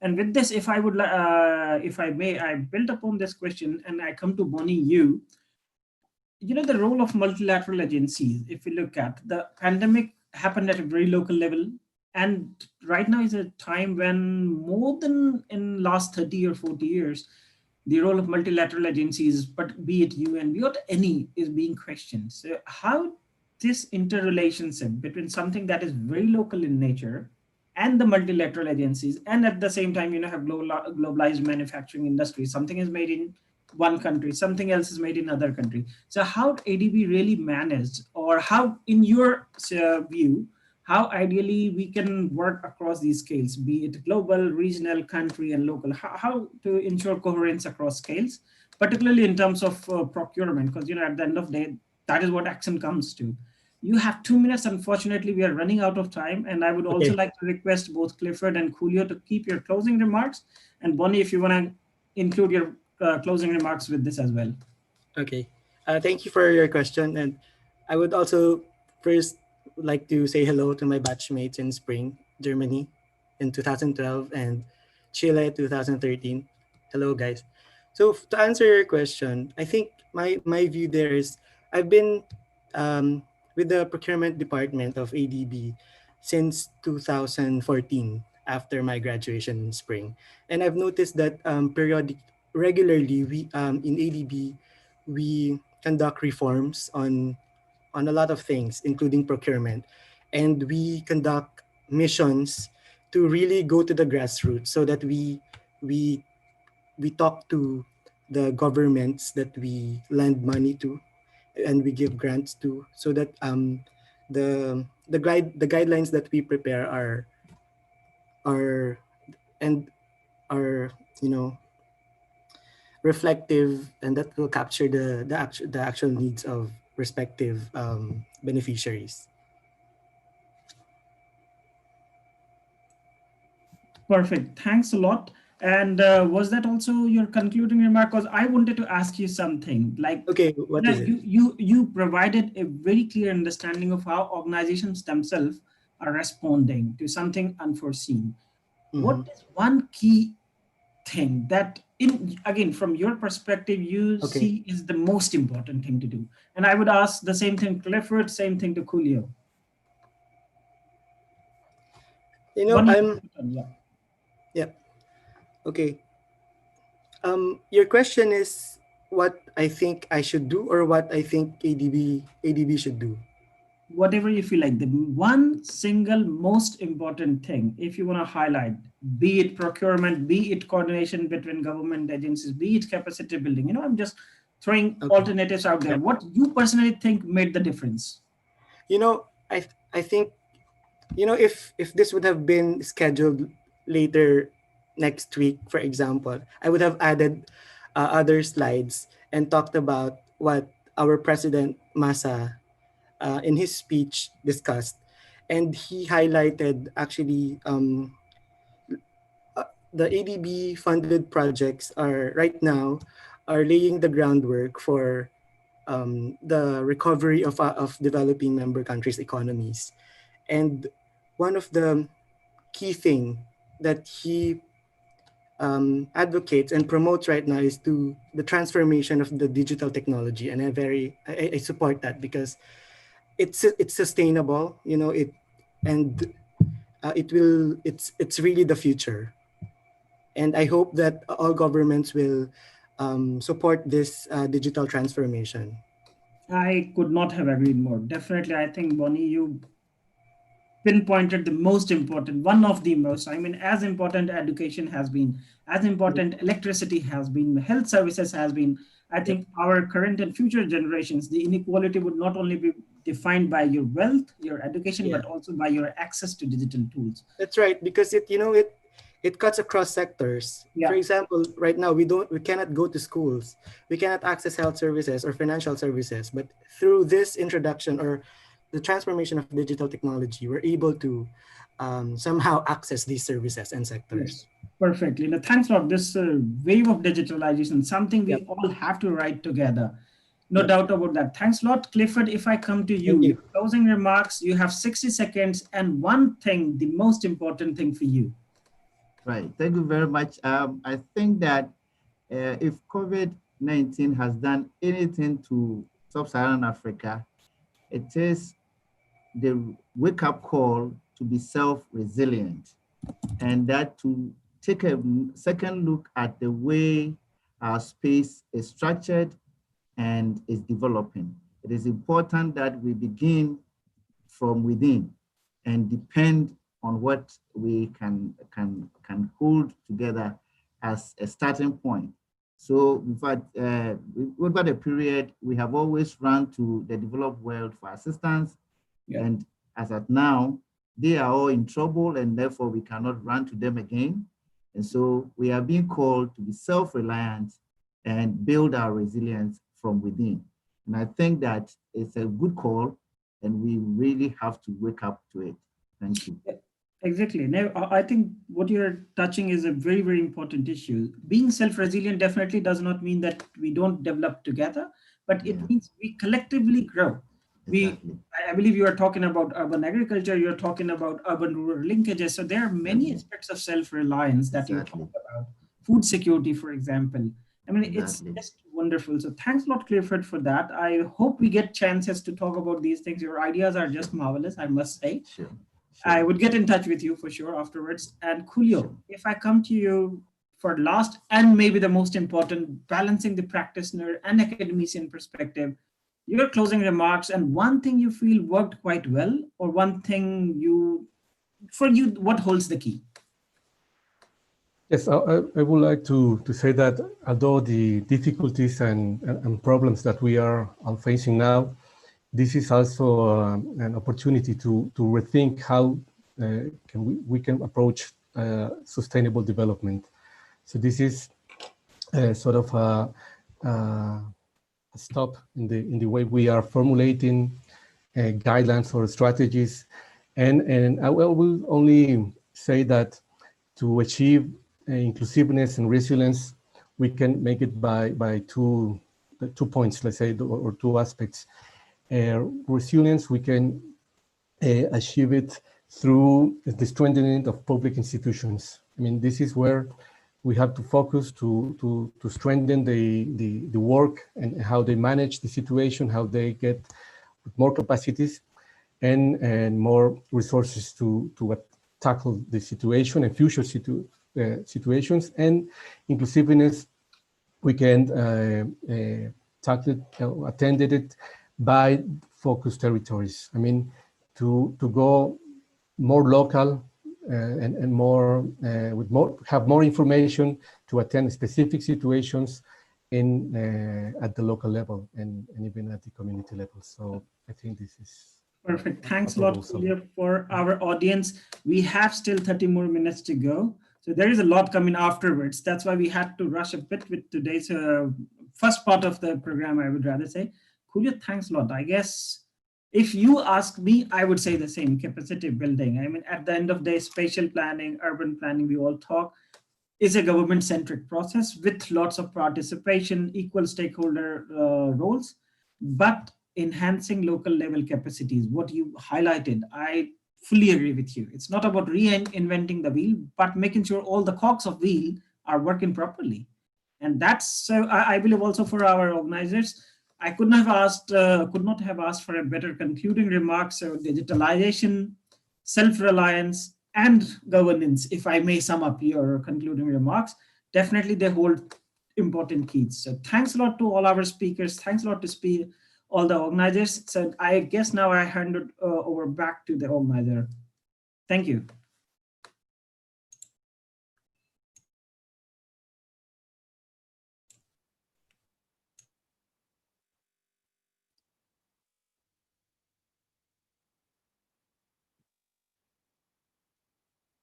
Speaker 2: And with this, if I may, I build upon this question and I come to Bonnie, you. The role of multilateral agencies, if we look at the pandemic happened at a very local level. And right now is a time when more than in last 30 or 40 years, the role of multilateral agencies, but be it UN, be it any, is being questioned. So how this interrelationship between something that is very local in nature and the multilateral agencies, and at the same time, have globalized manufacturing industry, something is made in one country, something else is made in other country. So how ADB really managed, or how, in your view, how ideally we can work across these scales, be it global, regional, country, and local, how to ensure coherence across scales, particularly in terms of procurement, because at the end of the day, that is what action comes to. You have 2 minutes. Unfortunately, we are running out of time, and I would also like to request both Clifford and Julio to keep your closing remarks. And Bonnie, if you want to include your closing remarks with this as well.
Speaker 8: Okay, thank you for your question. And I would also first like to say hello to my batchmates in Spring, Germany in 2012 and Chile 2013. Hello, guys. So to answer your question, I think my view there is I've been with the procurement department of ADB since 2014 after my graduation in Spring. And I've noticed that regularly we in ADB, we conduct reforms on a lot of things, including procurement. And we conduct missions to really go to the grassroots so that we talk to the governments that we lend money to and we give grants to, so that the guidelines that we prepare are reflective, and that will capture the actual needs of respective beneficiaries.
Speaker 2: Perfect. Thanks a lot. And was that also your concluding remark? Because I wanted to ask you something. Like,
Speaker 8: okay, what is it?
Speaker 2: You provided a very clear understanding of how organizations themselves are responding to something unforeseen. Mm-hmm. What is one key thing that, again, from your perspective, you see is the most important thing to do? And I would ask the same thing, Clifford, same thing to Julio.
Speaker 8: Yeah. Okay. Your question is what I think I should do, or what I think ADB should do?
Speaker 2: Whatever you feel like, the one single most important thing, if you want to highlight, be it procurement, be it coordination between government agencies, be it capacity building. I'm just throwing alternatives out there. What you personally think made the difference?
Speaker 8: I think, if this would have been scheduled later next week, for example, I would have added other slides and talked about what our President Massa in his speech discussed. And he highlighted actually the ADB funded projects are right now laying the groundwork for the recovery of developing member countries' economies. And one of the key thing that he advocates and promotes right now is to the transformation of the digital technology. And I support that, because it's sustainable, it's really the future. And I hope that all governments will support this digital transformation.
Speaker 2: I could not have agreed more. Definitely, I think, Bonnie, you pinpointed the most important, one of the most. I mean, as important education has been, as important electricity has been, health services has been. I think our current and future generations, the inequality would not only be defined by your wealth, your education, but also by your access to digital tools.
Speaker 8: That's right, because it cuts across sectors.
Speaker 2: Yeah.
Speaker 8: For example, right now we cannot go to schools, we cannot access health services or financial services, but through this introduction or the transformation of digital technology, we're able to somehow access these services and sectors.
Speaker 2: Yes, perfectly. Now, thanks a lot. This wave of digitalization, something we
Speaker 8: Yep.
Speaker 2: all have to ride together. No
Speaker 8: Yep.
Speaker 2: doubt about that. Thanks a lot, Clifford. If I come to you,
Speaker 8: Thank you.
Speaker 2: your closing remarks, you have 60 seconds and one thing, the most important thing for you.
Speaker 3: Right. Thank you very much. I think that if COVID-19 has done anything to sub-Saharan Africa, it is the wake-up call to be self-resilient, and that to take a second look at the way our space is structured and is developing. It is important that we begin from within and depend on what we can hold together as a starting point. So over the period, we have always run to the developed world for assistance. Yeah. And as at now, they are all in trouble and therefore we cannot run to them again. And so we are being called to be self-reliant and build our resilience from within. And I think that it's a good call and we really have to wake up to it. Thank you.
Speaker 2: Exactly. Now, I think what you're touching is a very, very important issue. Being self-resilient definitely does not mean that we don't develop together, but it means we collectively grow. Exactly. I believe you are talking about urban agriculture, you're talking about urban-rural linkages. So there are many aspects of self-reliance that you talk about. Food security, for example. I mean, it's just wonderful. So thanks a lot, Clifford, for that. I hope we get chances to talk about these things. Your ideas are just marvelous, I must say. Sure. I would get in touch with you for sure afterwards. And Julio, if I come to you for last and maybe the most important, balancing the practitioner and academician perspective, your closing remarks and one thing you feel worked quite well, or one thing for you, what holds the key?
Speaker 7: Yes, I would like to say that although the difficulties and problems that we are facing now, this is also an opportunity to rethink how we can approach sustainable development. So this is sort of a stop in the way we are formulating guidelines or strategies, and I will only say that to achieve inclusiveness and resilience, we can make it by two points, let's say, or two aspects. Resilience, we can achieve it through the strengthening of public institutions. I mean, this is where we have to focus to strengthen the work and how they manage the situation, how they get more capacities and more resources to tackle the situation and future situations. And inclusiveness, we can tackle it, attended it by focus territories. I mean, to go more local and more have more information to attend specific situations at the local level and even at the community level. So I think this is
Speaker 2: perfect. Thanks a lot, Julio. For our audience, we have still 30 more minutes to go. So there is a lot coming afterwards. That's why we had to rush a bit with today's first part of the program, I would rather say. Julio, thanks a lot. I guess if you ask me, I would say the same, capacity building. I mean, at the end of the day, spatial planning, urban planning, we all talk, is a government-centric process with lots of participation, equal stakeholder roles, but enhancing local level capacities. What you highlighted, I fully agree with you. It's not about reinventing the wheel, but making sure all the cogs of wheel are working properly. And that's, I believe also for our organizers, I could not have asked for a better concluding remarks. So digitalization, self-reliance, and governance, if I may sum up your concluding remarks, definitely they hold important keys. So thanks a lot to all our speakers. Thanks a lot to all the organizers. So I guess now I hand it over back to the organizer. Thank you.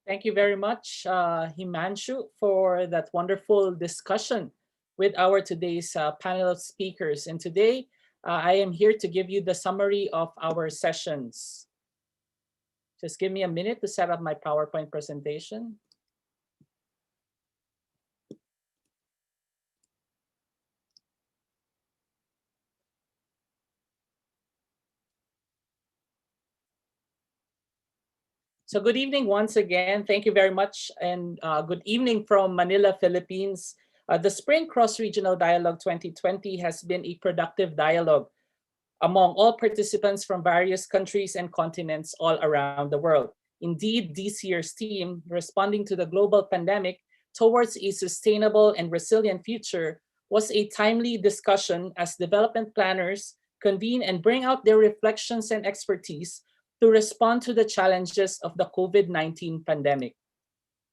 Speaker 9: Thank you very much, Himanshu, for that wonderful discussion with our today's panel of speakers. And today, I am here to give you the summary of our sessions. Just give me a minute to set up my PowerPoint presentation. So good evening once again. Thank you very much. And good evening from Manila, Philippines. The Spring Cross-Regional Dialogue 2020 has been a productive dialogue among all participants from various countries and continents all around the world. Indeed, this year's theme, responding to the global pandemic towards a sustainable and resilient future, was a timely discussion as development planners convene and bring out their reflections and expertise to respond to the challenges of the COVID-19 pandemic.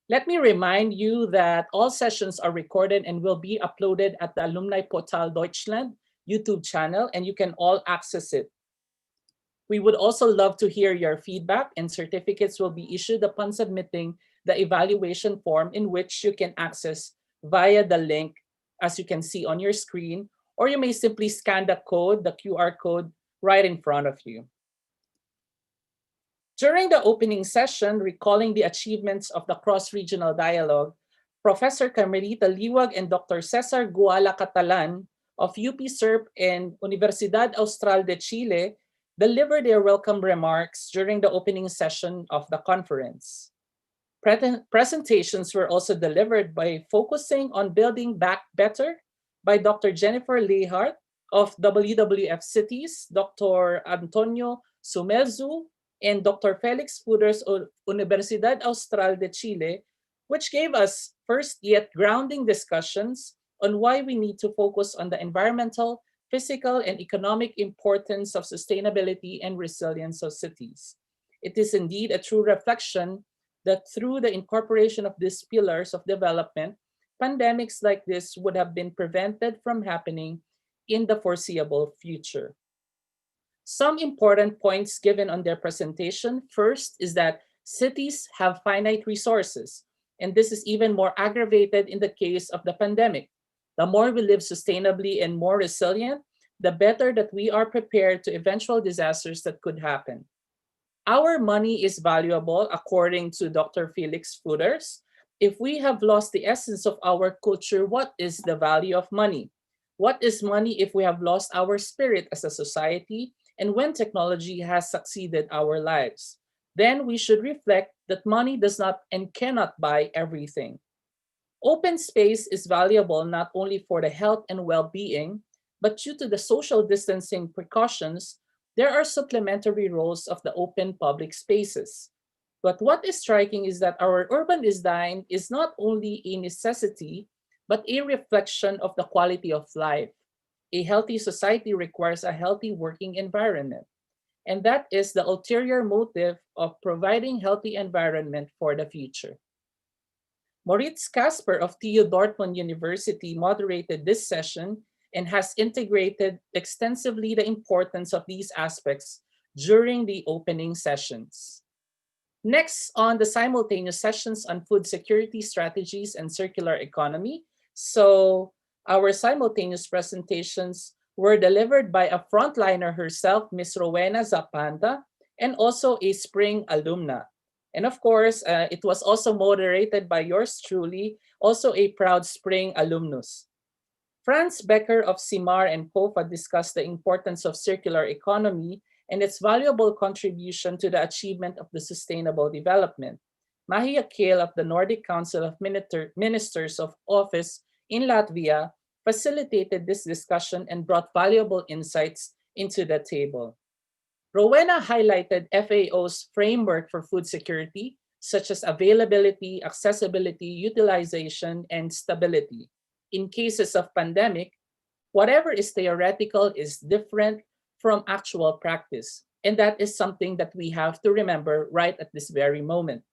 Speaker 9: Let me remind you that all sessions are recorded and will be uploaded at the Alumni Portal Deutschland YouTube channel, and you can all access it. We would also love to hear your feedback, and certificates will be issued upon submitting the evaluation form, in which you can access via the link as you can see on your screen, or you may simply scan the code, the QR code, right in front of you. During the opening session, recalling the achievements of the cross-regional dialogue, Professor Carmelita Liwag and Dr. Cesar Guala Catalan of UP-SERP and Universidad Austral de Chile delivered their welcome remarks during the opening session of the conference. Presentations were also delivered by focusing on building back better by Dr. Jennifer Lehart of WWF Cities, Dr. Antonio Sumelzu, and Dr. Felix Fuders of Universidad Austral de Chile, which gave us first yet grounding discussions on why we need to focus on the environmental, physical, and economic importance of sustainability and resilience of cities. It is indeed a true reflection that through the incorporation of these pillars of development, pandemics like this would have been prevented from happening in the foreseeable future. Some important points given on their presentation. First is that cities have finite resources, and this is even more aggravated in the case of the pandemic. The more we live sustainably and more resilient, the better that we are prepared to eventual disasters that could happen. Our money is valuable, according to Dr. Felix Fuders. If we have lost the essence of our culture, what is the value of money? What is money if we have lost our spirit as a society and when technology has succeeded our lives? Then we should reflect that money does not and cannot buy everything. Open space is valuable not only for the health and well-being, but due to the social distancing precautions, there are supplementary roles of the open public spaces. But what is striking is that our urban design is not only a necessity, but a reflection of the quality of life. A healthy society requires a healthy working environment. And that is the ulterior motive of providing healthy environment for the future. Moritz Kasper of TU Dortmund University moderated this session and has integrated extensively the importance of these aspects during the opening sessions. Next, on the simultaneous sessions on food security strategies and circular economy. So our simultaneous presentations were delivered by a frontliner herself, Ms. Rowena Zapanta, and also a SPRING alumna. And of course, it was also moderated by yours truly, also a proud SPRING alumnus. Franz Becker of CIMAR and COFA discussed the importance of circular economy and its valuable contribution to the achievement of the sustainable development. Mahi Akil of the Nordic Council of Ministers of Office in Latvia facilitated this discussion and brought valuable insights into the table. Rowena highlighted FAO's framework for food security, such as availability, accessibility, utilization, and stability. In cases of pandemic, whatever is theoretical is different from actual practice. And that is something that we have to remember right at this very moment.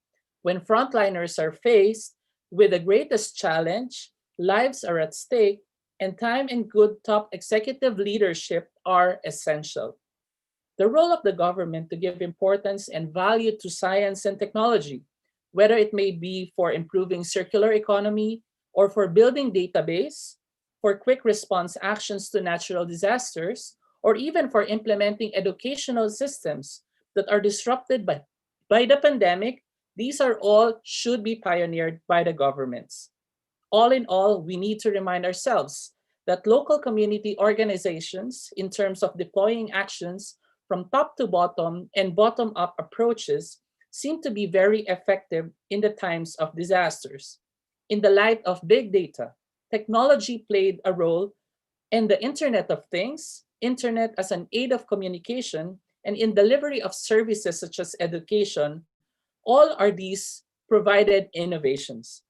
Speaker 9: When frontliners are faced with the greatest challenge, lives are at stake, and time and good top executive leadership are essential. The role of the government to give importance and value to science and technology, whether it may be for improving circular economy or for building database, for quick response actions to natural disasters, or even for implementing educational systems that are disrupted by the pandemic, these are all should be pioneered by the governments. All in all, we need to remind ourselves that local community organizations, in terms of deploying actions from top to bottom and bottom-up approaches, seem to be very effective in the times of disasters. In the light of big data, technology played a role in the Internet of Things, Internet as an aid of communication, and in delivery of services such as education. All are these provided innovations.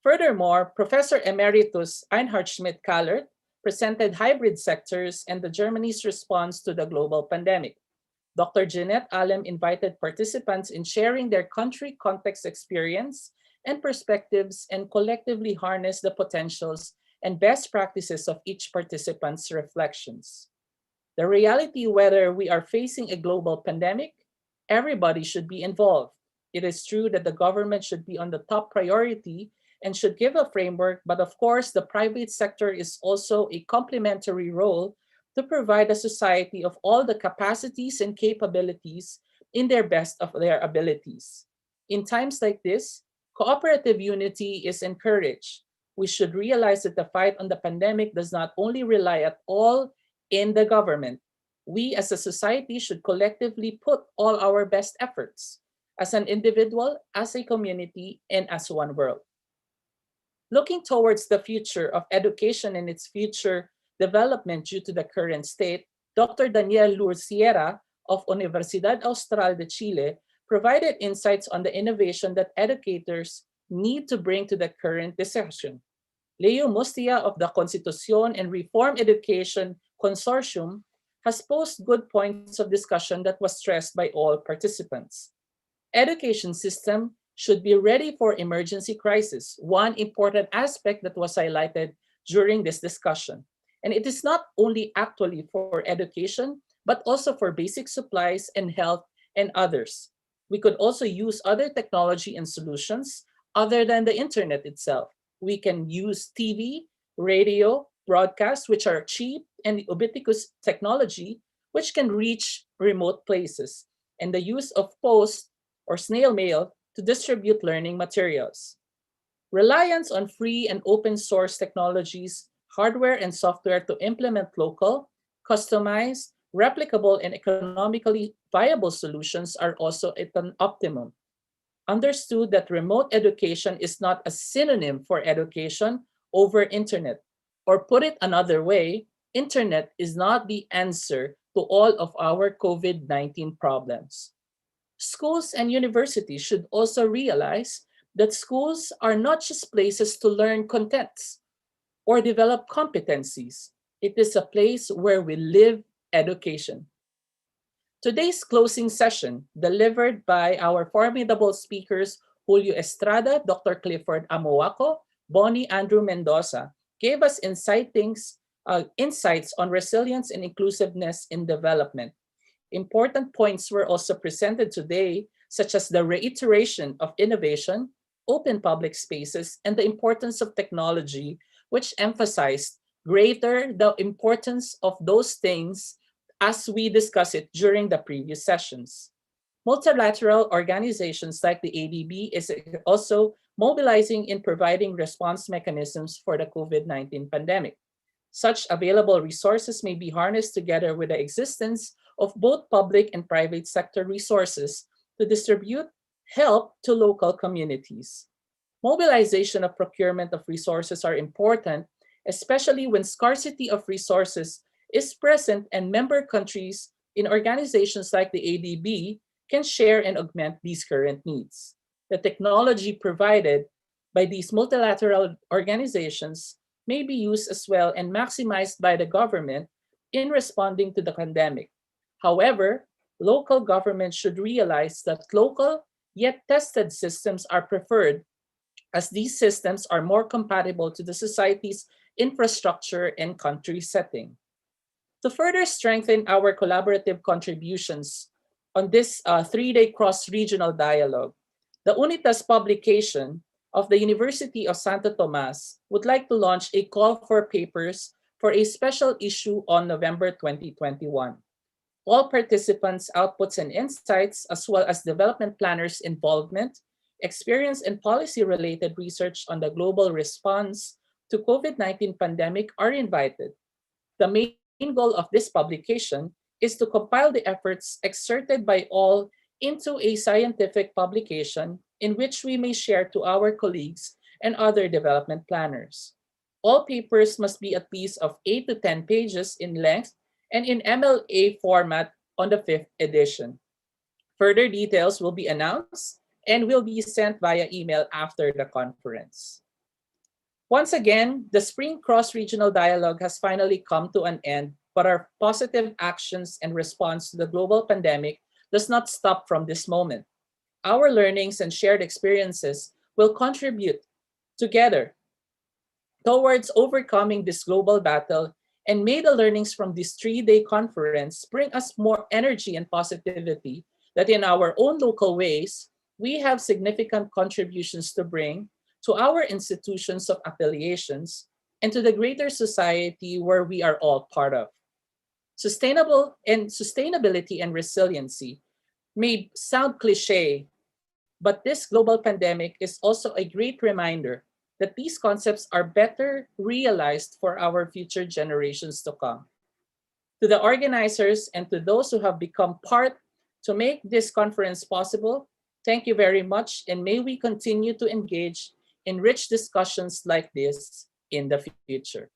Speaker 9: Furthermore, Professor Emeritus Einhard Schmidt-Kallert presented hybrid sectors and the Germany's response to the global pandemic. Dr. Jeanette Alem invited participants in sharing their country context experience and perspectives and collectively harness the potentials and best practices of each participant's reflections. The reality whether we are facing a global pandemic, everybody should be involved. It is true that the government should be on the top priority and should give a framework, but of course, the private sector is also a complementary role to provide a society of all the capacities and capabilities in their best of their abilities. In times like this, cooperative unity is encouraged. We should realize that the fight on the pandemic does not only rely at all in the government. We as a society should collectively put all our best efforts as an individual, as a community, and as one world. Looking towards the future of education and its future development due to the current state, Dr. Daniel Lurciera of Universidad Austral de Chile provided insights on the innovation that educators need to bring to the current discussion. Leo Mustia of the Constitución and Reform Education Consortium has posed good points of discussion that was stressed by all participants. Education system should be ready for emergency crisis, one important aspect that was highlighted during this discussion. And it is not only actually for education, but also for basic supplies and health and others. We could also use other technology and solutions other than the internet itself. We can use TV, radio, broadcasts, which are cheap and ubiquitous technology, which can reach remote places, and the use of post or snail mail to distribute learning materials. Reliance on free and open source technologies, hardware and software to implement local, customized, replicable, and economically viable solutions are also at an optimum. Understood that remote education is not a synonym for education over internet. Or put it another way, internet is not the answer to all of our COVID-19 problems. Schools and universities should also realize that schools are not just places to learn contents or develop competencies. It is a place where we live education. Today's closing session, delivered by our formidable speakers, Julio Estrada, Dr. Clifford Amako, Bonnie Andrew Mendoza, gave us insights on resilience and inclusiveness in development. Important points were also presented today, such as the reiteration of innovation, open public spaces, and the importance of technology, which emphasized greater the importance of those things as we discussed it during the previous sessions. Multilateral organizations like the ADB is also mobilizing in providing response mechanisms for the COVID-19 pandemic. Such available resources may be harnessed together with the existence of both public and private sector resources to distribute help to local communities. Mobilization of procurement of resources are important, especially when scarcity of resources is present and member countries in organizations like the ADB can share and augment these current needs. The technology provided by these multilateral organizations may be used as well and maximized by the government in responding to the pandemic. However, local governments should realize that local yet tested systems are preferred, as these systems are more compatible to the society's infrastructure and country setting. To further strengthen our collaborative contributions on this three-day cross-regional dialogue, The UNITAS publication of the University of Santo Tomas would like to launch a call for papers for a special issue on November 2021. All participants' outputs and insights, as well as development planners' involvement, experience and policy-related research on the global response to COVID-19 pandemic are invited. The main goal of this publication is to compile the efforts exerted by all into a scientific publication in which we may share to our colleagues and other development planners. All papers must be at least of 8 to 10 pages in length and in MLA format on the 5th edition. Further details will be announced and will be sent via email after the conference. Once again, the Spring Cross-Regional Dialogue has finally come to an end, but our positive actions and response to the global pandemic does not stop from this moment. Our learnings and shared experiences will contribute together towards overcoming this global battle, and may the learnings from this 3-day conference bring us more energy and positivity that in our own local ways, we have significant contributions to bring to our institutions of affiliations and to the greater society where we are all part of. Sustainability and resiliency may sound cliche, but this global pandemic is also a great reminder that these concepts are better realized for our future generations to come. To the organizers and to those who have become part to make this conference possible, thank you very much, and may we continue to engage in rich discussions like this in the future.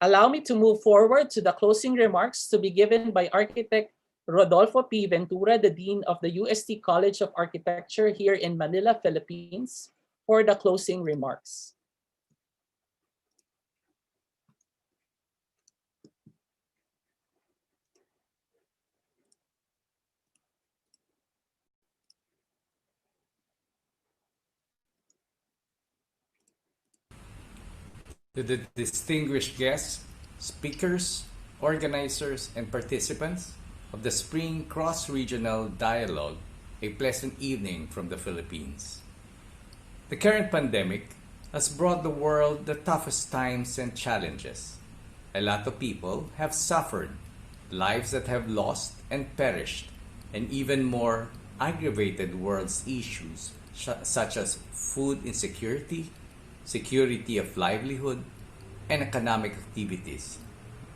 Speaker 9: Allow me to move forward to the closing remarks to be given by Architect Rodolfo P. Ventura, the Dean of the UST College of Architecture here in Manila, Philippines, for the closing remarks.
Speaker 10: To the distinguished guests, speakers, organizers, and participants of the Spring Cross-Regional Dialogue, a pleasant evening from the Philippines. The current pandemic has brought the world the toughest times and challenges. A lot of people have suffered, lives that have lost and perished, and even more aggravated world's issues such as food insecurity, security of livelihood, and economic activities,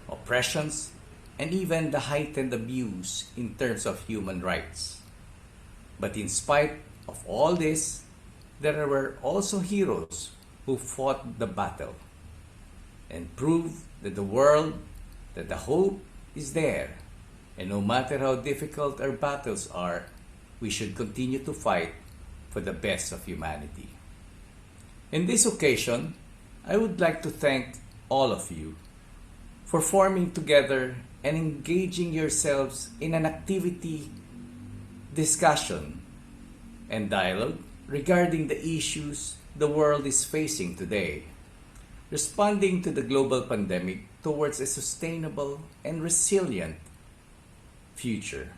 Speaker 10: oppressions, and even the heightened abuse in terms of human rights. But in spite of all this, there were also heroes who fought the battle and proved that the world, that the hope is there, and no matter how difficult our battles are, we should continue to fight for the best of humanity. In this occasion, I would like to thank all of you for forming together and engaging yourselves in an activity, discussion, and dialogue regarding the issues the world is facing today, responding to the global pandemic towards a sustainable and resilient future.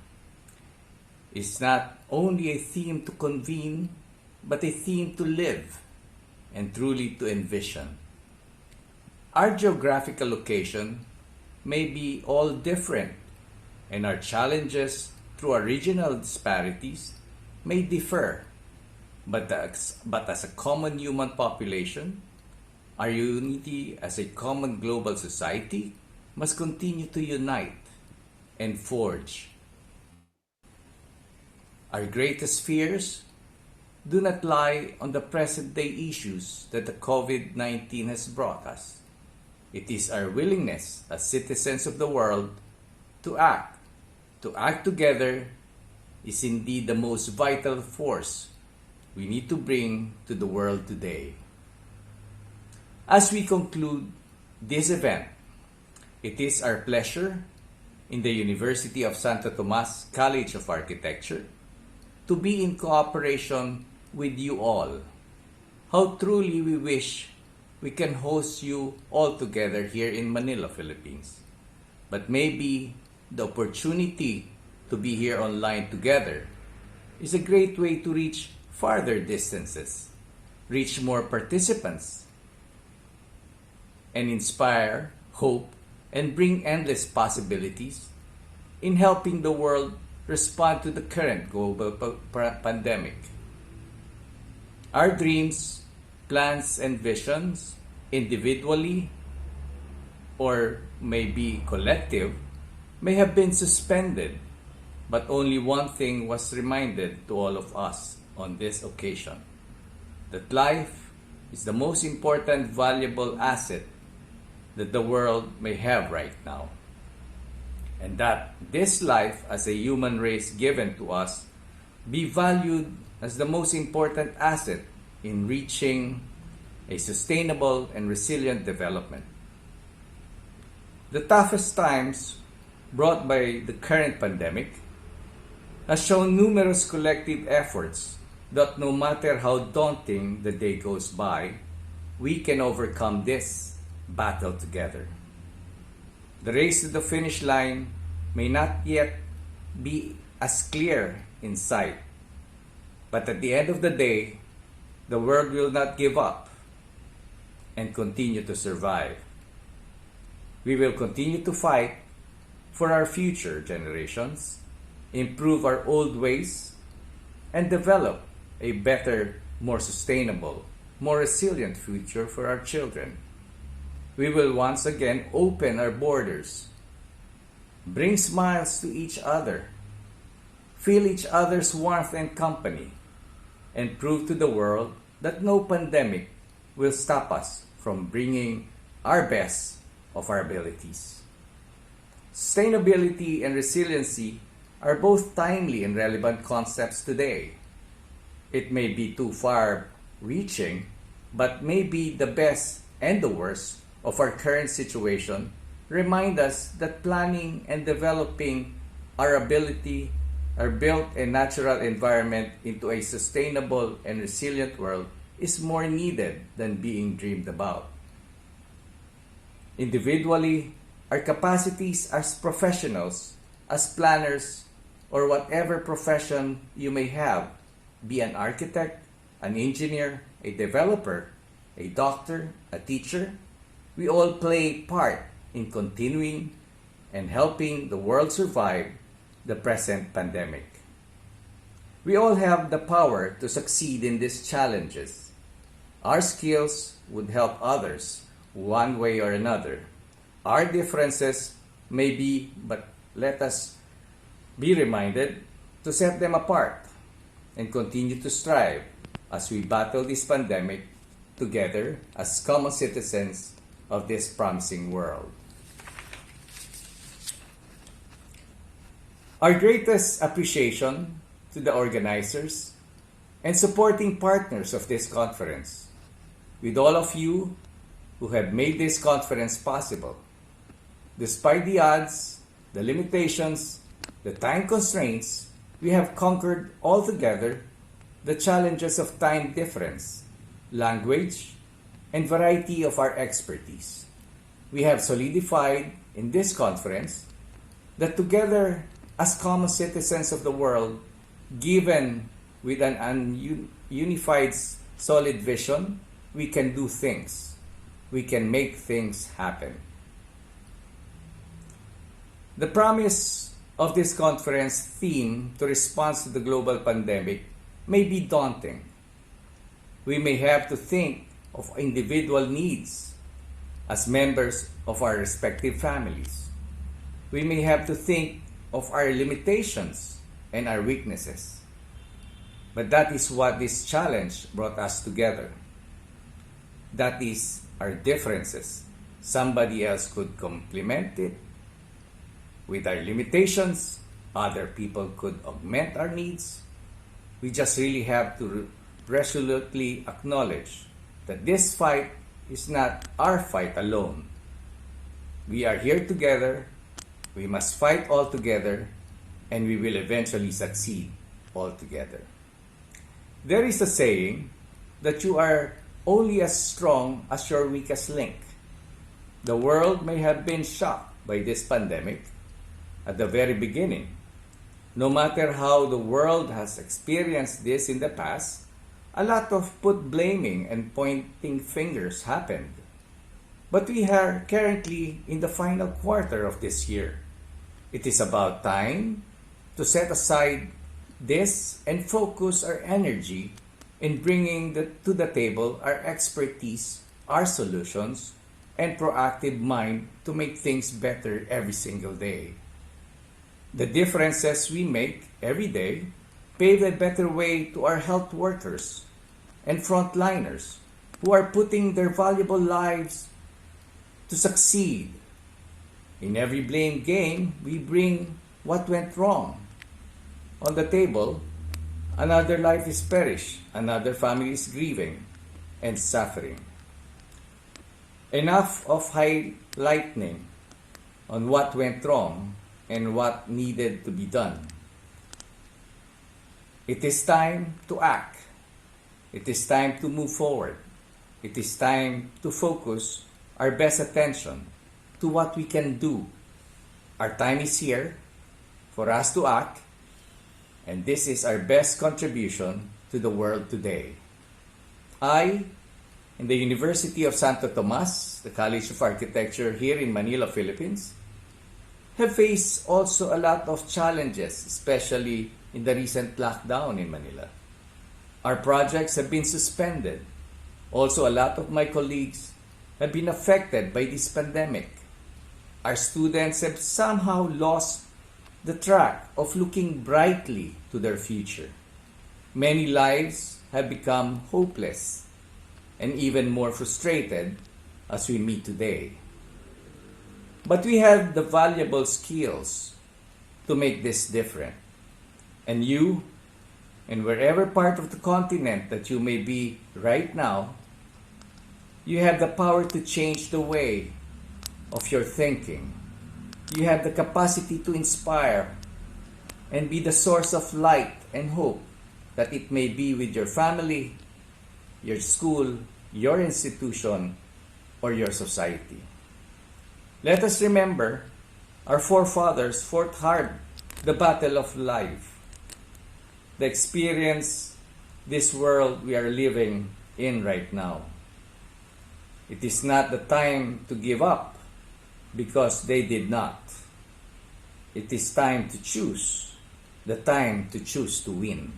Speaker 10: It's not only a theme to convene, but a theme to live and truly to envision. Our geographical location may be all different, and our challenges through our regional disparities may differ, but as a common human population, our unity as a common global society must continue to unite and forge. Our greatest fears do not lie on the present-day issues that the COVID-19 has brought us. It is our willingness as citizens of the world to act. To act together is indeed the most vital force we need to bring to the world today. As we conclude this event, it is our pleasure in the University of Santo Tomas College of Architecture to be in cooperation with you all. How truly we wish we can host you all together here in Manila, Philippines. But maybe the opportunity to be here online together is a great way to reach farther distances, reach more participants, and inspire hope and bring endless possibilities in helping the world respond to the current global pandemic. Our dreams, plans, and visions, individually or maybe collective, may have been suspended, but only one thing was reminded to all of us on this occasion: that life is the most important, valuable asset that the world may have right now. And that this life as a human race given to us be valued as the most important asset in reaching a sustainable and resilient development. The toughest times brought by the current pandemic has shown numerous collective efforts that no matter how daunting the day goes by, we can overcome this battle together. The race to the finish line may not yet be as clear in sight, but at the end of the day, the world will not give up and continue to survive. We will continue to fight for our future generations, improve our old ways, and develop a better, more sustainable, more resilient future for our children. We will once again open our borders, bring smiles to each other, feel each other's warmth and company, and prove to the world that no pandemic will stop us from bringing our best of our abilities. Sustainability and resiliency are both timely and relevant concepts today. It may be too far-reaching, but maybe the best and the worst of our current situation remind us that planning and developing our ability or build a natural environment into a sustainable and resilient world is more needed than being dreamed about. Individually, our capacities as professionals, as planners, or whatever profession you may have, be an architect, an engineer, a developer, a doctor, a teacher, we all play part in continuing and helping the world survive the present pandemic. We all have the power to succeed in these challenges. Our skills would help others one way or another. Our differences may be, but let us be reminded to set them apart and continue to strive as we battle this pandemic together as common citizens of this promising world. Our greatest appreciation to the organizers and supporting partners of this conference, with all of you who have made this conference possible. Despite the odds, the limitations, the time constraints, we have conquered altogether the challenges of time difference, language, and variety of our expertise. We have solidified in this conference that together as common citizens of the world, given with an unified solid vision, we can do things. We can make things happen. The promise of this conference theme to respond to the global pandemic may be daunting. We may have to think of individual needs as members of our respective families. We may have to think of our limitations and our weaknesses. But that is what this challenge brought us together. That is our differences. Somebody else could complement it. With our limitations, other people could augment our needs. We just really have to resolutely acknowledge that this fight is not our fight alone. We are here together. We must fight all together, and we will eventually succeed all together. There is a saying that you are only as strong as your weakest link. The world may have been shocked by this pandemic at the very beginning, No matter how the world has experienced this in the past, a lot of put blaming and pointing fingers happened. But we are currently in the final quarter of this year. It is about time to set aside this and focus our energy in bringing to the table our expertise, our solutions, and proactive mind to make things better every single day. The differences we make every day pave a better way to our health workers and frontliners who are putting their valuable lives to succeed. In every blame game, we bring what went wrong on the table. Another life is perished, another family is grieving and suffering. Enough of highlighting on what went wrong and what needed to be done. It is time to act. It is time to move forward. It is time to focus our best attention to what we can do. Our time is here for us to act, and this is our best contribution to the world today. I, in the University of Santo Tomas, the College of Architecture here in Manila, Philippines, have faced also a lot of challenges, especially in the recent lockdown in Manila. Our projects have been suspended. Also, a lot of my colleagues have been affected by this pandemic. Our students have somehow lost the track of looking brightly to their future. Many lives have become hopeless and even more frustrated as we meet today. But we have the valuable skills to make this different. And you, in wherever part of the continent that you may be right now, you have the power to change the way of your thinking. You have the capacity to inspire and be the source of light and hope, that it may be with your family, your school, your institution, or your society. Let us remember our forefathers fought hard the battle of life. They experienced this world we are living in right now. It is not the time to give up because they did not. It is time to choose, the time to choose to win.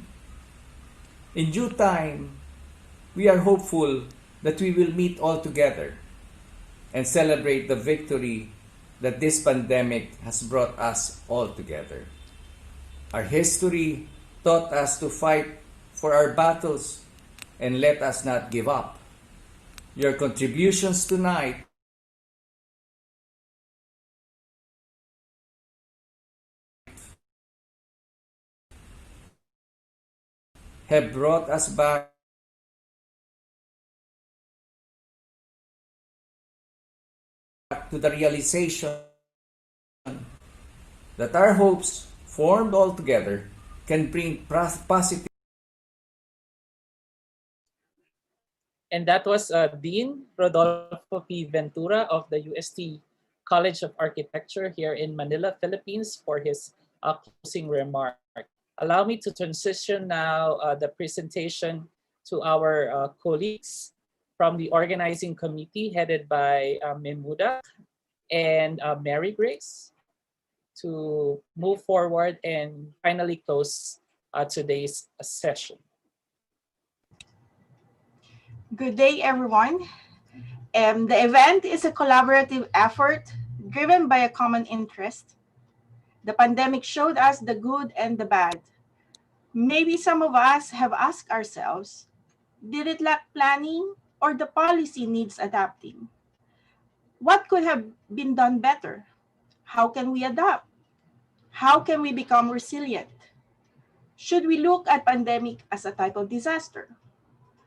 Speaker 10: In due time, we are hopeful that we will meet all together and celebrate the victory that this pandemic has brought us all together. Our history taught us to fight for our battles and let us not give up. Your contributions tonight have brought us back to the realization that our hopes, formed all together, can bring positive.
Speaker 9: And that was Dean Rodolfo P. Ventura of the UST College of Architecture here in Manila, Philippines, for his closing remark. Allow me to transition now the presentation to our colleagues from the organizing committee headed by Memuda and Mary Grace to move forward and finally close today's session.
Speaker 11: Good day, everyone. The event is a collaborative effort driven by a common interest. The pandemic showed us the good and the bad. Maybe some of us have asked ourselves, did it lack planning or the policy needs adapting? What could have been done better? How can we adapt? How can we become resilient? Should we look at pandemic as a type of disaster?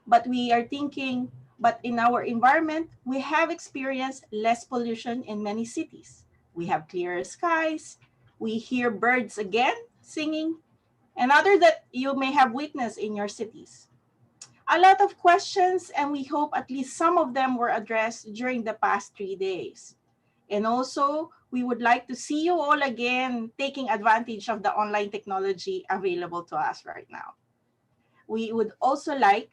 Speaker 11: But we are thinking, but in our environment, we have experienced less pollution in many cities. We have clearer skies. We hear birds again singing, and other that you may have witnessed in your cities. A lot of questions, and we hope at least some of them were addressed during the past 3 days. And also, We would like to see you all again taking advantage of the online technology available to us right now. We would also like,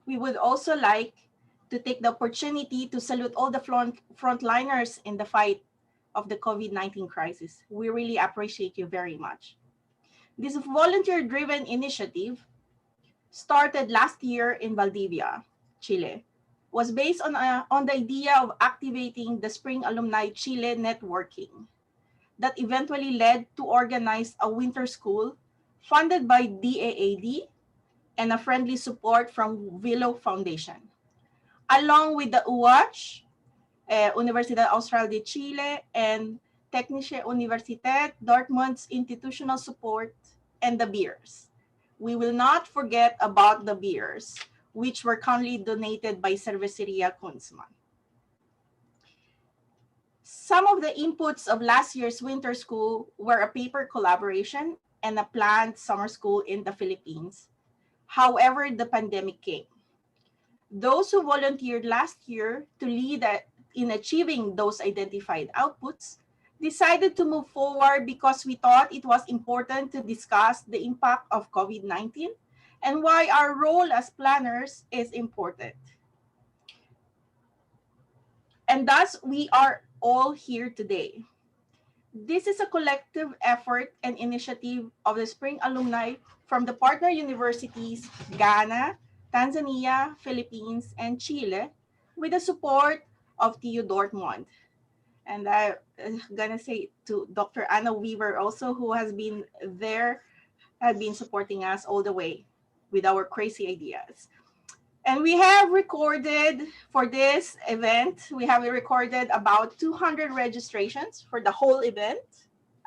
Speaker 11: we would also like to take the opportunity to salute all the frontliners in the fight of the COVID-19 crisis. We really appreciate you very much. This volunteer-driven initiative started last year in Valdivia, Chile, was based on the idea of activating the Spring Alumni Chile networking that eventually led to organize a winter school funded by DAAD and a friendly support from Willow Foundation. Along with the UACH, Universidad Austral de Chile, and Technische Universität Dortmund's institutional support, and the beers. We will not forget about the beers, which were kindly donated by Cerveceria Kunzman. Some of the inputs of last year's winter school were a paper collaboration and a planned summer school in the Philippines. However, the pandemic came. Those who volunteered last year to lead in achieving those identified outputs decided to move forward because we thought it was important to discuss the impact of COVID-19 and why our role as planners is important. And thus, we are all here today. This is a collective effort and initiative of the Spring Alumni from the partner universities, Ghana, Tanzania, Philippines, and Chile, with the support of TU Dortmund. And I'm gonna say to Dr. Anna Weaver also, who has been there, has been supporting us all the way with our crazy ideas. And we have recorded for this event, we have recorded about 200 registrations for the whole event,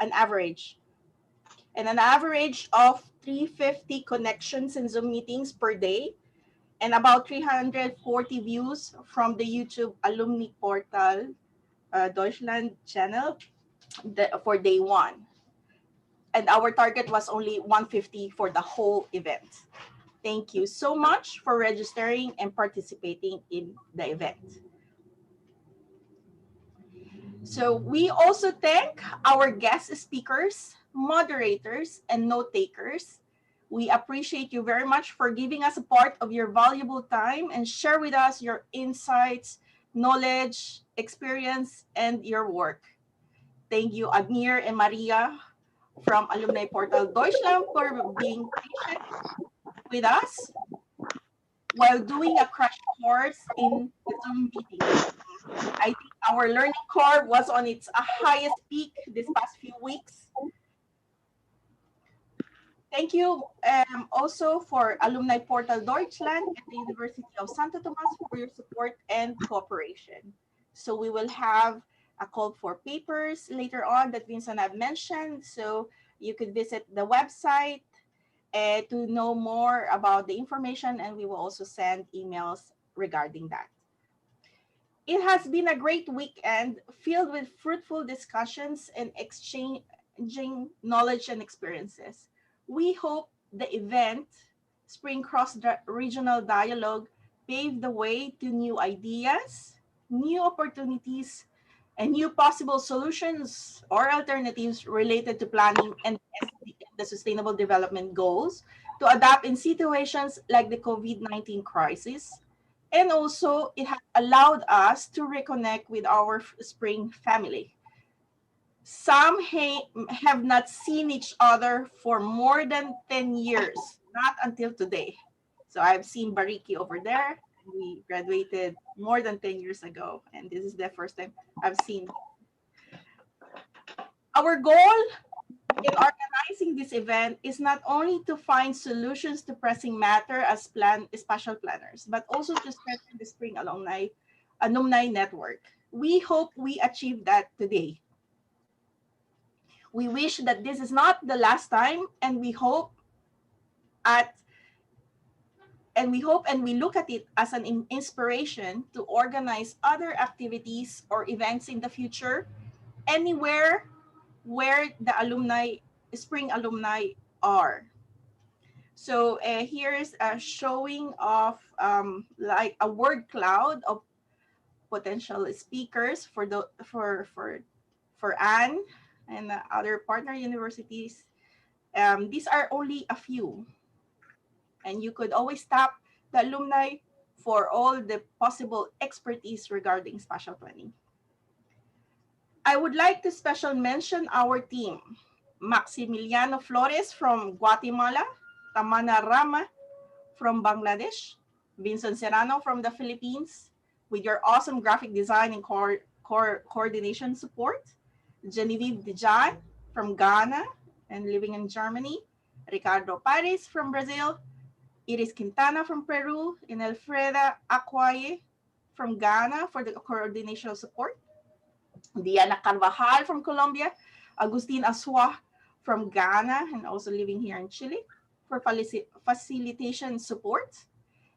Speaker 11: an average. And an average of 350 connections and Zoom meetings per day, and about 340 views from the YouTube alumni portal Deutschland channel for day one. And our target was only 150 for the whole event. Thank you so much for registering and participating in the event. So we also thank our guest speakers, moderators, and note takers. We appreciate you very much for giving us a part of your valuable time and share with us your insights, knowledge, experience, and your work. Thank you, Admir and Maria from Alumni Portal Deutschland, for being patient with us while doing a crash course in the Zoom meeting. I think our learning curve was on its highest peak this past few weeks. Thank you also for Alumni Portal Deutschland at the University of Santo Tomas for your support and cooperation. So we will have a call for papers later on that Vincent had mentioned. So you could visit the website to know more about the information, and we will also send emails regarding that. It has been a great weekend filled with fruitful discussions and exchanging knowledge and experiences. We hope the event, Spring Cross-Regional Dialogue, paved the way to new ideas, new opportunities, and new possible solutions or alternatives related to planning and the Sustainable Development Goals to adapt in situations like the COVID-19 crisis. And also, it has allowed us to reconnect with our Spring family. Some have not seen each other for more than 10 years, not until today. So I've seen Bariki over there. We graduated more than 10 years ago, and this is the first time I've seen. Our goal in organizing this event is not only to find solutions to pressing matter as spatial planners, but also to strengthen the Spring alumni network. We hope we achieve that today. We wish that this is not the last time, and we hope and we look at it as an inspiration to organize other activities or events in the future, anywhere where the Spring alumni are. So here's a showing of like a word cloud of potential speakers for Anne and other partner universities. These are only a few, and you could always tap the alumni for all the possible expertise regarding spatial planning. I would like to special mention our team: Maximiliano Flores from Guatemala, Tamana Rama from Bangladesh, Vincent Serrano from the Philippines, with your awesome graphic design and coordination support, Genevieve Dijan from Ghana and living in Germany, Ricardo Paris from Brazil, Iris Quintana from Peru, and Elfreda Acquaye from Ghana for the coordination support, Diana Carvajal from Colombia, Agustin Asua from Ghana and also living here in Chile for facilitation support,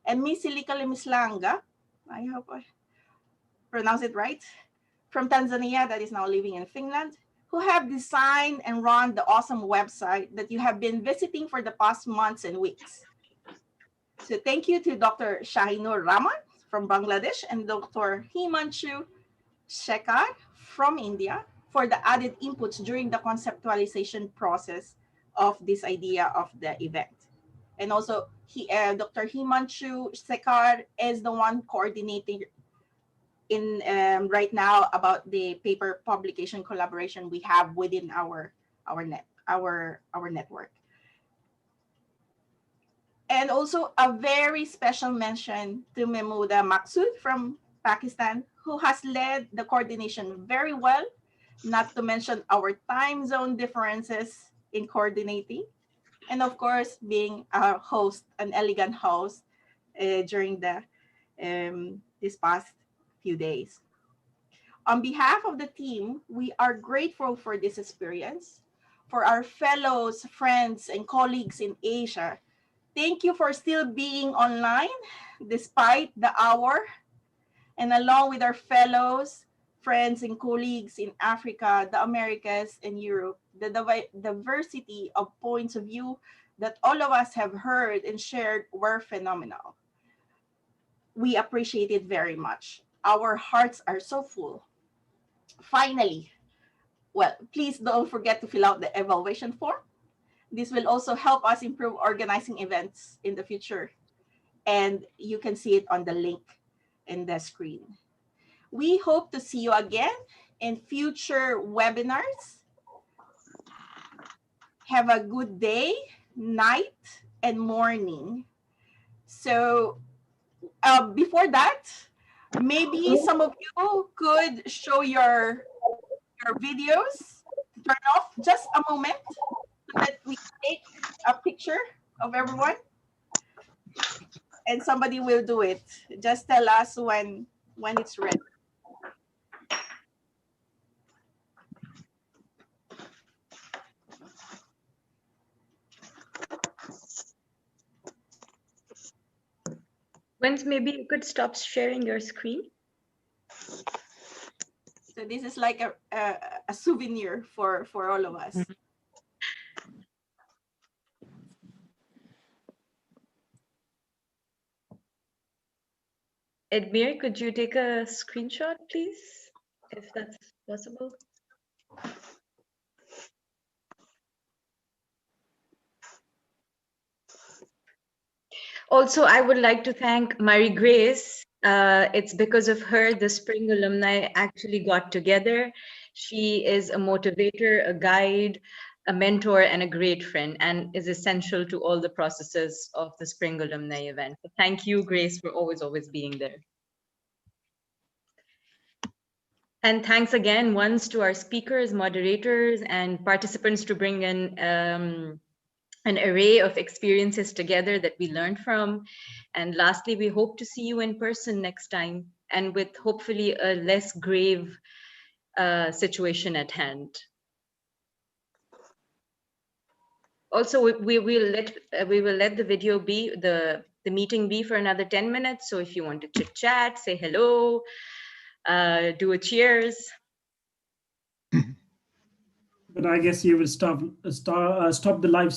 Speaker 11: and Miss Silikale Mislanga, I hope I pronounce it right, from Tanzania that is now living in Finland, who have designed and run the awesome website that you have been visiting for the past months and weeks. So thank you to Dr. Shahinur Rahman from Bangladesh and Dr. Himanshu Shekhar from India for the added inputs during the conceptualization process of this idea of the event. And also Dr. Himanshu Shekhar is the one coordinating in right now about the paper publication collaboration we have within our network. And also a very special mention to Mehmooda Maqsood from Pakistan, who has led the coordination very well, not to mention our time zone differences in coordinating, and of course, being a host, an elegant host during the this past few days. On behalf of the team, we are grateful for this experience. For our fellows, friends, and colleagues in Asia, thank you for still being online despite the hour. And along with our fellows, friends, and colleagues in Africa, the Americas, and Europe, the diversity of points of view that all of us have heard and shared were phenomenal. We appreciate it very much. Our hearts are so full. Finally, well, please don't forget to fill out the evaluation form. This will also help us improve organizing events in the future. And you can see it on the link in the screen. We hope to see you again in future webinars. Have a good day, night, and morning. So before that, maybe some of you could show your videos. Turn off just a moment so that we take a picture of everyone. And somebody will do it. Just tell us when it's ready.
Speaker 12: Once maybe you could stop sharing your screen.
Speaker 11: So this is like a souvenir for all of us.
Speaker 12: Edmir, could you take a screenshot, please, if that's possible? Also, I would like to thank Marie Grace. It's because of her the Spring Alumni actually got together. She is a motivator, a guide, a mentor, and a great friend, and is essential to all the processes of the Spring Alumni event. So thank you, Grace, for always being there. And thanks again once to our speakers, moderators, and participants to bring in an array of experiences together that we learned from. And lastly, we hope to see you in person next time, and with hopefully a less grave situation at hand. Also, we will let the video be, the meeting be for another 10 minutes. So if you want to chit chat, say hello, do a cheers.
Speaker 2: But I guess you will stop the live stream.